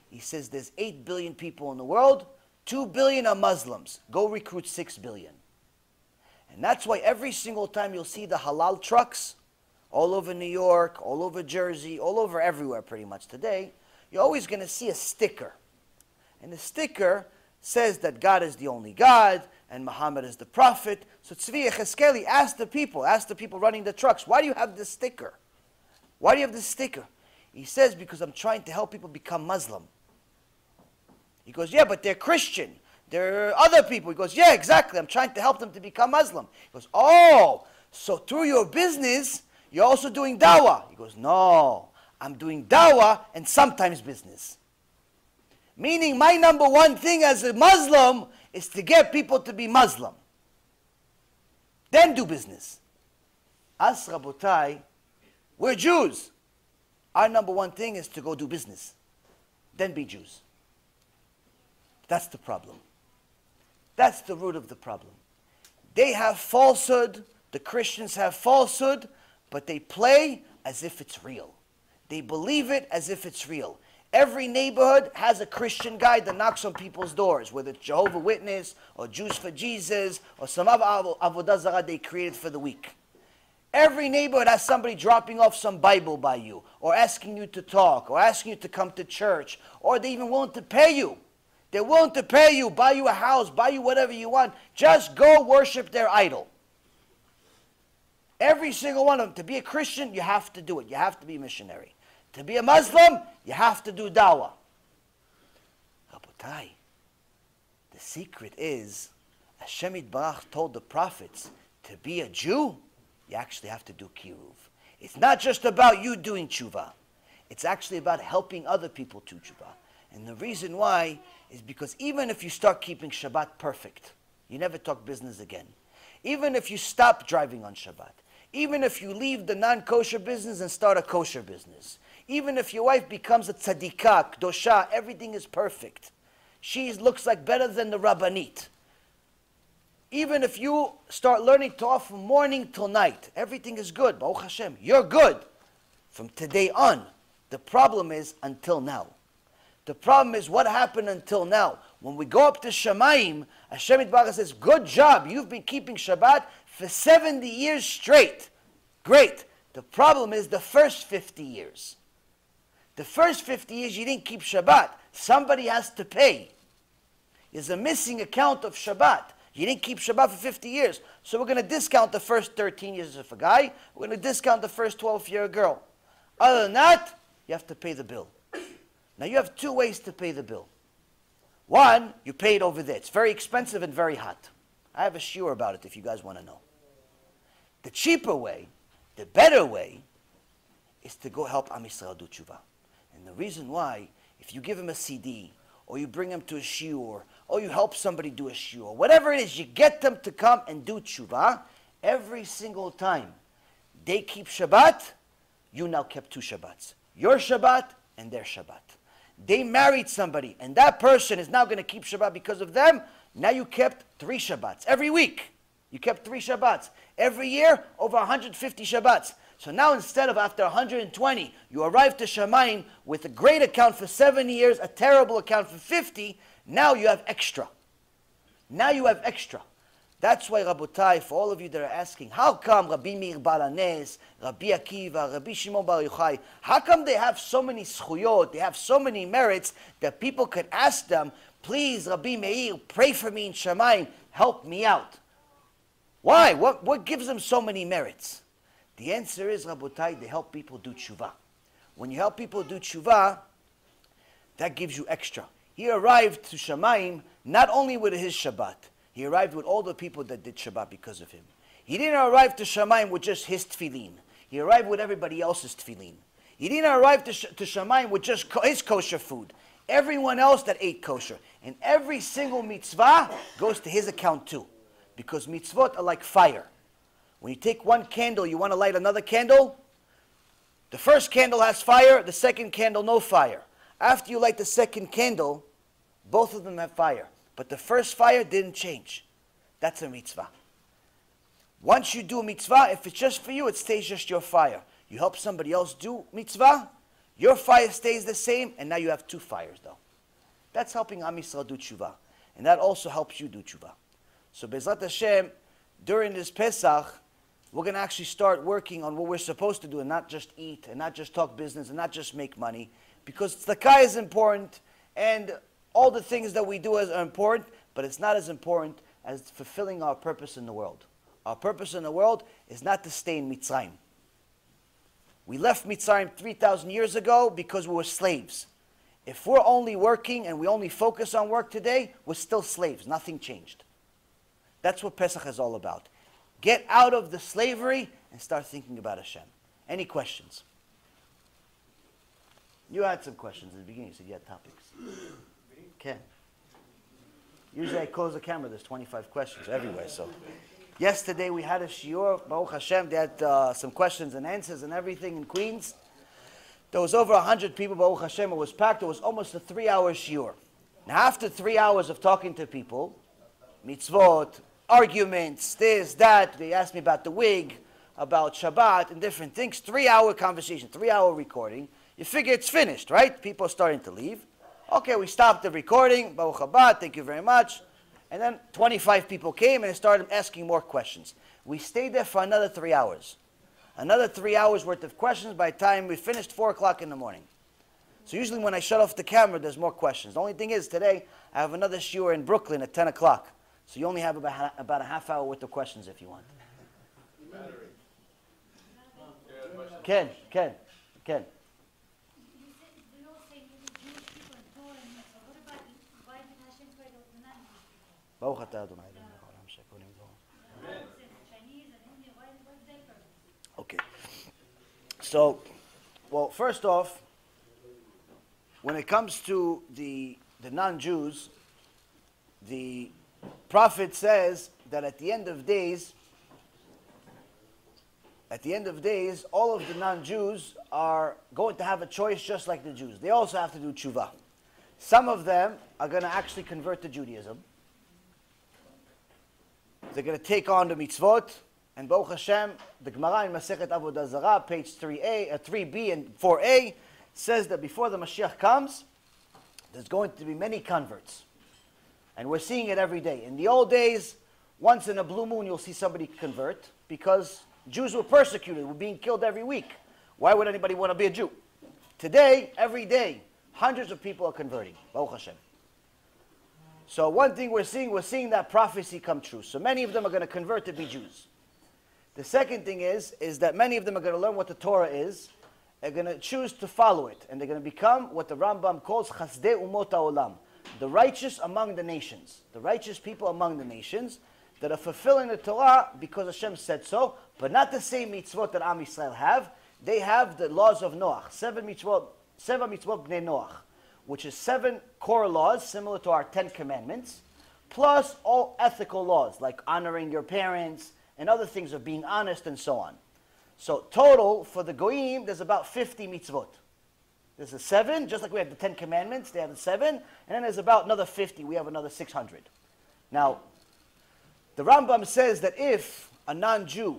He says there's 8 billion people in the world, 2 billion are Muslims. Go recruit 6 billion. And that's why every single time you'll see the halal trucks all over New York, all over Jersey, all over everywhere pretty much today, you're always going to see a sticker. And the sticker says that God is the only God and Muhammad is the prophet. So Tzvi Yechezkeli asked the people running the trucks, why do you have this sticker? Why do you have this sticker? He says, because I'm trying to help people become Muslim. He goes, yeah, but they're Christian. There are other people. He goes, yeah, exactly. I'm trying to help them to become Muslim. He goes, oh, so through your business, you're also doing dawah. He goes, no, I'm doing dawah and sometimes business. Meaning my number one thing as a Muslim is to get people to be Muslim. Then do business. Us, Rabotai, we're Jews. Our number one thing is to go do business. Then be Jews. That's the problem. That's the root of the problem. They have falsehood, the Christians have falsehood, but they play as if it's real. They believe it as if it's real. Every neighborhood has a Christian guy that knocks on people's doors, whether it's Jehovah's Witness or Jews for Jesus or some other avodah zarah they created for the week. Every neighborhood has somebody dropping off some Bible by you, or asking you to talk, or asking you to come to church, or they're even willing to pay you. They're willing to pay you, buy you a house, buy you whatever you want. Just go worship their idol. Every single one of them. To be a Christian, you have to do it. You have to be a missionary. To be a Muslim, you have to do dawah. Rabotai, the secret is, Hashem Yitbarach told the prophets, to be a Jew, you actually have to do Kiruv. It's not just about you doing teshuvah. It's actually about helping other people do teshuvah. And the reason why is because even if you start keeping Shabbat perfect, you never talk business again. Even if you stop driving on Shabbat, even if you leave the non-kosher business and start a kosher business, even if your wife becomes a tzadikah, kdosha, everything is perfect. She looks like better than the rabbanit. Even if you start learning Torah from morning till night, everything is good. Baruch Hashem, you're good from today on. The problem is until now. The problem is what happened until now. When we go up to Shamayim, Hashem Yitbarach says, good job, you've been keeping Shabbat for 70 years straight. Great. The problem is the first 50 years. The first 50 years you didn't keep Shabbat. Somebody has to pay. There's a missing account of Shabbat. You didn't keep Shabbat for 50 years. So we're going to discount the first 13 years of a guy. We're going to discount the first 12 year girl. Other than that, you have to pay the bill. Now you have two ways to pay the bill. One, you pay it over there. It's very expensive and very hot. I have a shiur about it if you guys want to know. The cheaper way, the better way, is to go help Am Yisrael do teshuvah. And the reason why, if you give him a CD, or you bring him to a shiur, or you help somebody do a shiur, whatever it is, you get them to come and do teshuvah, every single time they keep Shabbat, you now kept two Shabbats. Your Shabbat and their Shabbat. They married somebody, and that person is now going to keep Shabbat because of them. Now you kept 3 Shabbats. Every week, you kept 3 Shabbats. Every year, over 150 Shabbats. So now instead of after 120, you arrive to Shamayim with a great account for 70 years, a terrible account for 50, now you have extra. Now you have extra. That's why, Rabotai, for all of you that are asking, how come Rabbi Meir Balanes, Rabbi Akiva, Rabbi Shimon Bar Yochai, how come they have so many schuyot, they have so many merits that people could ask them, please, Rabbi Meir, pray for me in Shamayim, help me out. Why? What gives them so many merits? The answer is, Rabotai, they help people do teshuvah. When you help people do teshuvah, that gives you extra. He arrived to Shamayim not only with his Shabbat, he arrived with all the people that did Shabbat because of him. He didn't arrive to Shamayim with just his tefillin. He arrived with everybody else's tefillin. He didn't arrive to Shamayim with just his kosher food. Everyone else that ate kosher. And every single mitzvah goes to his account too. Because mitzvot are like fire. When you take one candle, you want to light another candle. The first candle has fire, the second candle no fire. After you light the second candle, both of them have fire. But the first fire didn't change. That's a mitzvah. Once you do a mitzvah, if it's just for you, it stays just your fire. You help somebody else do mitzvah, your fire stays the same, and now you have 2 fires though. That's helping Am Yisrael do teshuvah. And that also helps you do teshuvah. So Bezrat Hashem, during this Pesach, we're going to actually start working on what we're supposed to do and not just eat and not just talk business and not just make money. Because tzedakah is important and all the things that we do are important, but it's not as important as fulfilling our purpose in the world. Our purpose in the world is not to stay in Mitzrayim. We left Mitzrayim 3,000 years ago because we were slaves. If we're only working and we only focus on work today, we're still slaves. Nothing changed. That's what Pesach is all about. Get out of the slavery and start thinking about Hashem. Any questions? You had some questions at the beginning. You said you had topics. Okay. Usually I close the camera. There's 25 questions everywhere. So yesterday we had a shiur. Baruch Hashem. They had some questions and answers and everything in Queens. There was over 100 people. Baruch Hashem. It was packed. It was almost a 3-hour shiur. Now after 3 hours of talking to people, mitzvot, arguments, this, that. They asked me about the wig, about Shabbat, and different things. 3-hour conversation, 3-hour recording. You figure it's finished, right? People are starting to leave. Okay, we stopped the recording. Baruch haba, thank you very much. And then 25 people came and started asking more questions. We stayed there for another 3 hours. Another 3 hours worth of questions by the time we finished 4 o'clock in the morning. So usually when I shut off the camera, there's more questions. The only thing is, today, I have another shiur in Brooklyn at 10 o'clock. So you only have about a half hour worth of questions if you want. Ken. Baruch atah Adonai Eloheinu melech haolam asher konim zoh. Okay. So, well, first off, when it comes to the non-Jews, the prophet says that at the end of days, all of the non-Jews are going to have a choice just like the Jews. They also have to do teshuvah. Some of them are going to actually convert to Judaism. They're going to take on the mitzvot, and Baruch Hashem, the Gemara in Masechet Avodah Zarah, page 3b and 4a, says that before the Mashiach comes, there's going to be many converts. And we're seeing it every day. In the old days, once in a blue moon, you'll see somebody convert, because Jews were persecuted, were being killed every week. Why would anybody want to be a Jew? Today, every day, hundreds of people are converting. Baruch Hashem. So one thing we're seeing that prophecy come true. So many of them are going to convert to be Jews. The second thing is that many of them are going to learn what the Torah is. They're going to choose to follow it. And they're going to become what the Rambam calls Chasdei Umot HaOlam. The righteous among the nations. The righteous people among the nations that are fulfilling the Torah because Hashem said so, but not the same mitzvot that Am Yisrael have. They have the laws of Noach. 7 mitzvot bnei Noach, which is 7 core laws similar to our 10 commandments, plus all ethical laws like honoring your parents and other things of being honest and so on. So total for the Goyim, there's about 50 mitzvot. There's a 7, just like we have the 10 commandments, they have the 7, and then there's about another 50, we have another 600. Now, the Rambam says that if a non-Jew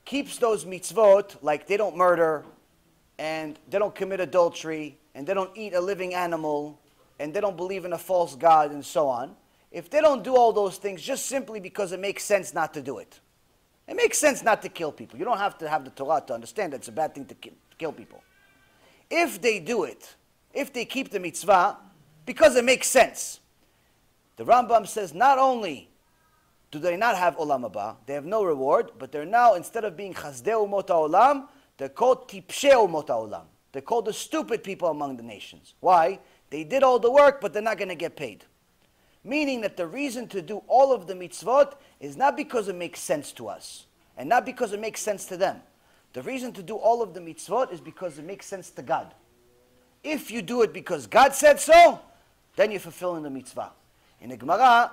keeps those mitzvot, like they don't murder, and they don't commit adultery, and they don't eat a living animal, and they don't believe in a false god, and so on, if they don't do all those things just simply because it makes sense not to do it. It makes sense not to kill people. You don't have to have the Torah to understand that it's a bad thing to kill people. If they do it, if they keep the mitzvah, because it makes sense, the Rambam says not only do they not have olam haba, they have no reward, but they're now, instead of being chasdei umot haolam, they're called tipshei umot haolam. They're called the stupid people among the nations. Why? They did all the work, but they're not going to get paid. Meaning that the reason to do all of the mitzvot is not because it makes sense to us, and not because it makes sense to them. The reason to do all of the mitzvot is because it makes sense to God. If you do it because God said so, then you're fulfilling the mitzvah. In the Gemara,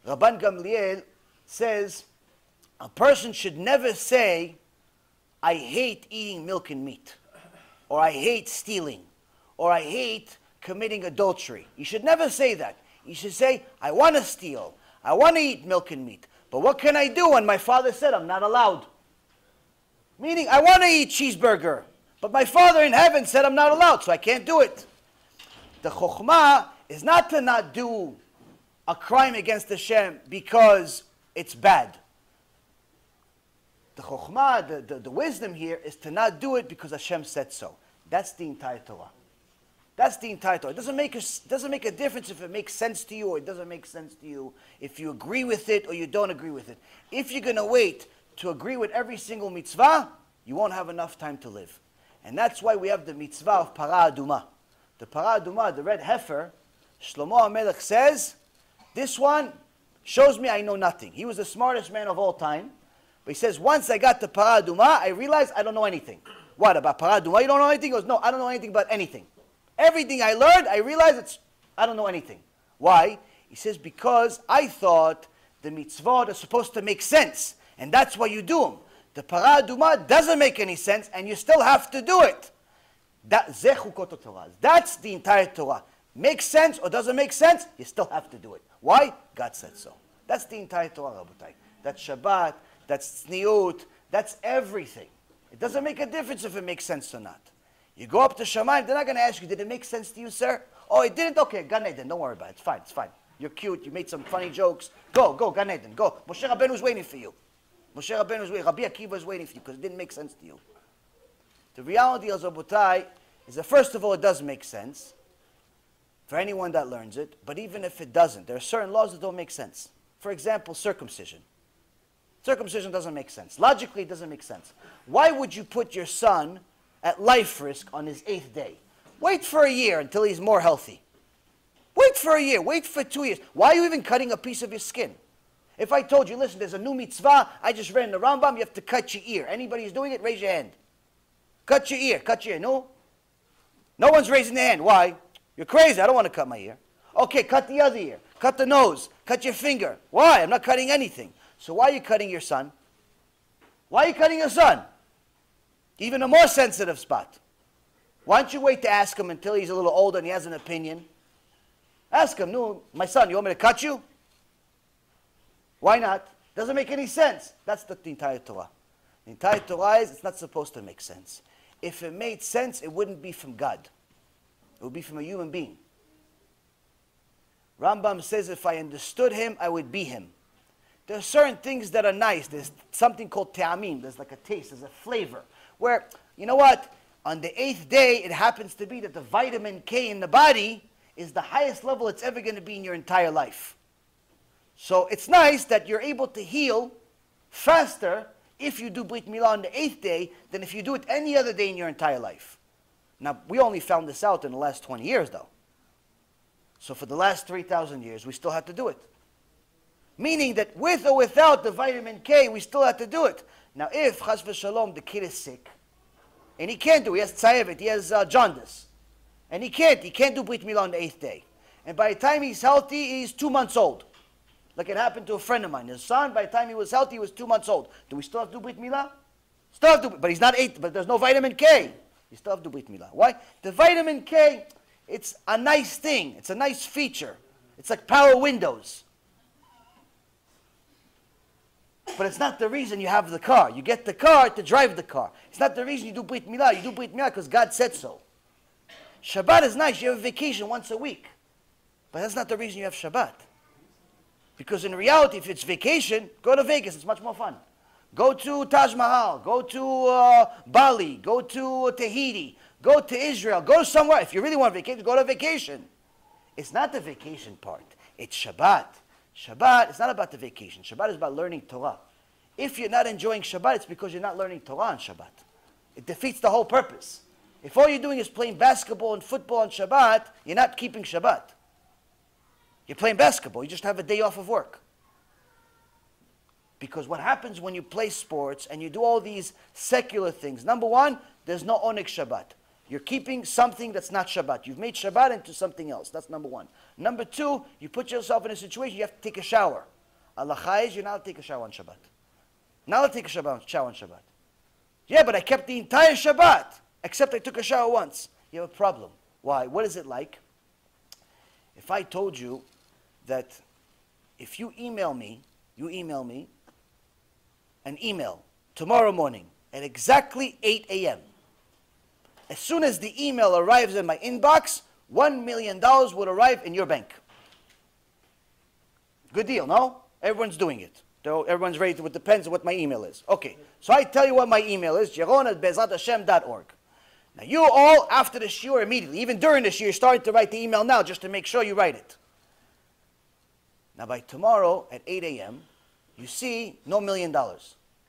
Rabban Gamliel says, a person should never say, I hate eating milk and meat, or I hate stealing, or I hate committing adultery. You should never say that. You should say, I want to steal, I want to eat milk and meat, but what can I do when my father said I'm not allowed? Meaning, I want to eat cheeseburger, but my Father in heaven said I'm not allowed, so I can't do it. The chokhmah is not to not do a crime against Hashem because it's bad. The chokhmah, the wisdom here is to not do it because Hashem said so. That's the entire Torah. That's the entire Torah. It doesn't make a difference if it makes sense to you or it doesn't make sense to you, if you agree with it or you don't agree with it. If you're going to wait to agree with every single mitzvah, you won't have enough time to live. And that's why we have the mitzvah of Parah Adumah. The Parah Adumah, the red heifer, Shlomo HaMelech says, this one shows me I know nothing. He was the smartest man of all time. But he says, once I got the Parah Adumah, I realized I don't know anything. What, about Parah Adumah? You don't know anything? He goes, no, I don't know anything about anything. Everything I learned, I realized I don't know anything. Why? He says, because I thought the mitzvot are supposed to make sense. And that's why you do them. The Parah Adumah doesn't make any sense, and you still have to do it. That's the entire Torah. Makes sense or doesn't make sense, you still have to do it. Why? God said so. That's the entire Torah, Rabotai. That's Shabbat, that's Tzniut, that's everything. It doesn't make a difference if it makes sense or not. You go up to Shamayim, they're not going to ask you, did it make sense to you, sir? Oh, it didn't? Okay, Gan Eden, don't worry about it. It's fine, it's fine. You're cute, you made some funny jokes. Go, Gan Eden, go. Moshe Rabbeinu's waiting for you. Moshe Rabbeinu's waiting, Rabbi Akiva's waiting for you because it didn't make sense to you. The reality of Rabotai is that first of all, it does make sense for anyone that learns it, but even if it doesn't, there are certain laws that don't make sense. For example, circumcision. Circumcision doesn't make sense. Logically, it doesn't make sense. Why would you put your son at life risk on his 8th day? Wait for a year until he's more healthy. Wait for a year. Wait for 2 years. Why are you even cutting a piece of your skin? If I told you, listen, there's a new mitzvah, I just read in the Rambam, you have to cut your ear. Anybody who's doing it, raise your hand. Cut your ear, cut your ear. No? No one's raising their hand. Why? You're crazy. I don't want to cut my ear. Okay, cut the other ear. Cut the nose. Cut your finger. Why? I'm not cutting anything. So why are you cutting your son? Why are you cutting your son? Even a more sensitive spot. Why don't you wait to ask him until he's a little older and he has an opinion? Ask him, no, my son, you want me to cut you? Why not? Doesn't make any sense. That's the entire Torah. The entire Torah is, it's not supposed to make sense. If it made sense, it wouldn't be from God. It would be from a human being. Rambam says, if I understood him, I would be him. There are certain things that are nice. There's something called te'amim. There's like a taste, there's a flavor. Where, you know what? On the 8th day, it happens to be that the vitamin K in the body is the highest level it's ever going to be in your entire life. So it's nice that you're able to heal faster if you do Brit Milah on the 8th day than if you do it any other day in your entire life. Now, we only found this out in the last 20 years, though. So for the last 3,000 years, we still had to do it. Meaning that with or without the vitamin K, we still had to do it. Now, if, chas v'shalom, the kid is sick, and he can't do it, he has tzayevet, he has jaundice, and he can't do Brit Milah on the 8th day. And by the time he's healthy, he's 2 months old. Like it happened to a friend of mine. His son, by the time he was healthy, he was 2 months old. Do we still have to do Brit Milah? Still have to, but he's not 8, but there's no vitamin K. You still have to do Brit Milah. Why? The vitamin K, it's a nice thing. It's a nice feature. It's like power windows. But it's not the reason you have the car. You get the car to drive the car. It's not the reason you do Brit Milah. You do Brit Milah because God said so. Shabbat is nice. You have a vacation once a week. But that's not the reason you have Shabbat. Because in reality, if it's vacation, go to Vegas. It's much more fun. Go to Taj Mahal. Go to Bali. Go to Tahiti. Go to Israel. Go somewhere. If you really want vacation, go to vacation. It's not the vacation part. It's Shabbat. Shabbat, it's not about the vacation. Shabbat is about learning Torah. If you're not enjoying Shabbat, it's because you're not learning Torah on Shabbat. It defeats the whole purpose. If all you're doing is playing basketball and football on Shabbat, you're not keeping Shabbat. You're playing basketball. You just have a day off of work. Because what happens when you play sports and you do all these secular things, number one, there's no Oneg Shabbat. You're keeping something that's not Shabbat. You've made Shabbat into something else. That's number one. Number two, you put yourself in a situation you have to take a shower. Allah is, you're not allowed to take a shower on Shabbat. Not allowed to take a shower on Shabbat. Yeah, but I kept the entire Shabbat, except I took a shower once. You have a problem. Why? What is it like? If I told you that if you email me an email tomorrow morning at exactly 8 a.m., as soon as the email arrives in my inbox, $1 million would arrive in your bank. Good deal, no? Everyone's doing it. Everyone's ready to, it depends on what my email is. Okay, so I tell you what my email is, yaron@be'ezrat-hashem.org. Now you all, after the shiur immediately, even during the shiur, you're starting to write the email now just to make sure you write it. Now by tomorrow at 8 a.m., you see no $1 million.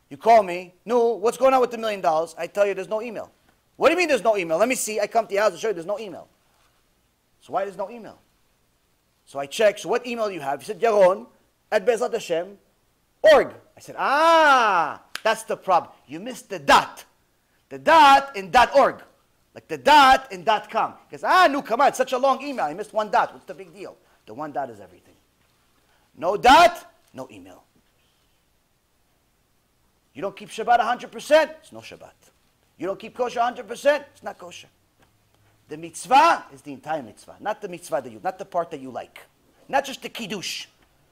You call me, no, what's going on with the $1 million? I tell you there's no email. What do you mean there's no email? Let me see. I come to your house and show you there's no email. So why there's no email? So I check. So what email do you have? You said Yaron@be'ezrat-hashem.org. I said, that's the problem. You missed the dot. The dot in .org. Like the dot in .com. Because, no, come on. It's such a long email. I missed one dot. What's the big deal? The one dot is everything. No dot, no email. You don't keep Shabbat 100%, it's no Shabbat. You don't keep kosher 100%, it's not kosher. The mitzvah is the entire mitzvah, not the mitzvah not the part that you like. Not just the kiddush.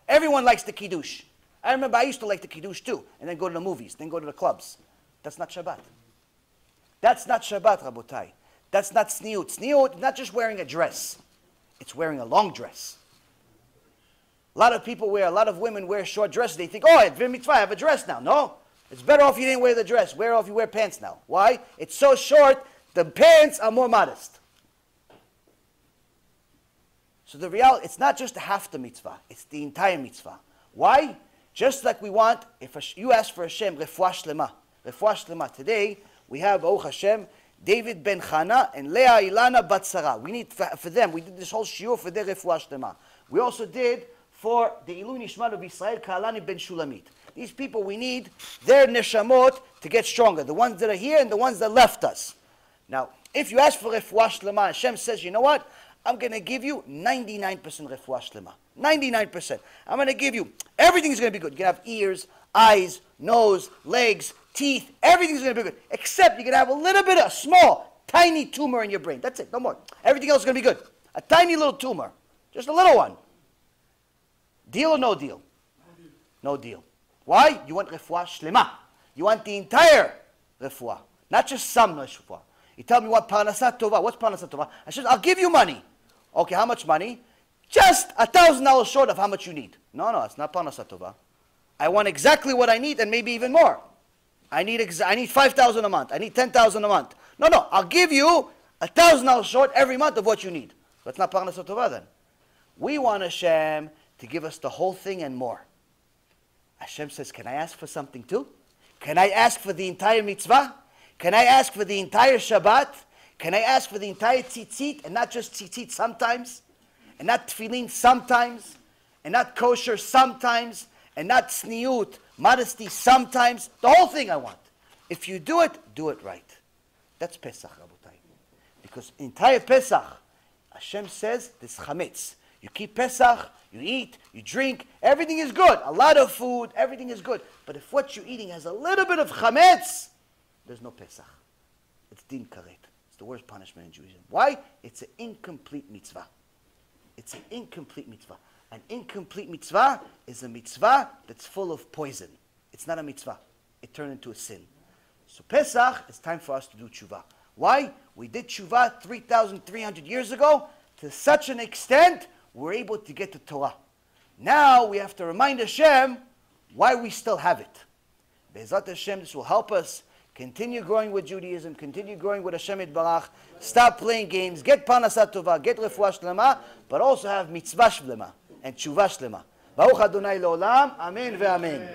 Everyone likes the Kiddush. I remember I used to like the Kiddush too, and then go to the movies, then go to the clubs. That's not Shabbat. That's not Shabbat, Rabotai. That's not tzniut. Tzniut is not just wearing a dress. It's wearing a long dress. A lot of women wear short dresses. They think, oh, it's mitzvah, I have a dress now. No, it's better off you didn't wear the dress. Better off you wear pants now. Why? It's so short, the pants are more modest. So the reality, it's not just half the mitzvah. It's the entire mitzvah. Why? Just like we want, if you ask for Hashem, refuah shlema. Refuah shlema. Today, we have, oh Hashem, David ben Chana and Leah Ilana bat Sarah. We need for them, we did this whole shiur for their refuah shlema. We also did for the Ilui Nishmat of Israel, Ka'alani ben Shulamit. These people, we need their neshamot to get stronger. The ones that are here and the ones that left us. Now, if you ask for refuah shlema, Hashem says, you know what? I'm going to give you 99% refuah shlema. 99%. I'm going to give you, everything's going to be good. You're going to have ears, eyes, nose, legs, teeth. Everything's going to be good. Except you're going to have a little bit of a small, tiny tumor in your brain. That's it. No more. Everything else is going to be good. A tiny little tumor. Just a little one. Deal or no deal? No deal. Why? You want refuah shlema. You want the entire refuah. Not just some refuah. You tell me what parnasat tova. What's parnasat tova? I said, I'll give you money. Okay, how much money? Just $1,000 short of how much you need. No, it's not parnasat tova. I want exactly what I need and maybe even more. I need 5,000 a month. I need 10,000 a month. No, I'll give you $1,000 short every month of what you need. That's not parnasat tova then. We want Hashem to give us the whole thing and more. Hashem says, can I ask for something too? Can I ask for the entire mitzvah? Can I ask for the entire Shabbat? Can I ask for the entire tzitzit and not just tzitzit sometimes? And not tefillin sometimes? And not kosher sometimes? And not tzniut, modesty sometimes? The whole thing I want. If you do it right. That's Pesach, Rabotai. Because entire Pesach, Hashem says, this Chametz. You keep Pesach, you eat, you drink, everything is good. A lot of food, everything is good. But if what you're eating has a little bit of Chametz, there's no Pesach. It's din karet. It's the worst punishment in Judaism. Why? It's an incomplete mitzvah. It's an incomplete mitzvah. An incomplete mitzvah is a mitzvah that's full of poison. It's not a mitzvah. It turned into a sin. So Pesach, it's time for us to do teshuvah. Why? We did teshuvah 3,300 years ago. To such an extent, we're able to get the Torah. Now we have to remind Hashem why we still have it. Be'ezrat Hashem, this will help us continue growing with Judaism, continue growing with Hashem Yitbarach, stop playing games, get parnasat tova, get refuah shlema, but also have mitzvah shlema and teshuvah shlema. Baruch Adonai Leolam, Amen ve'amen.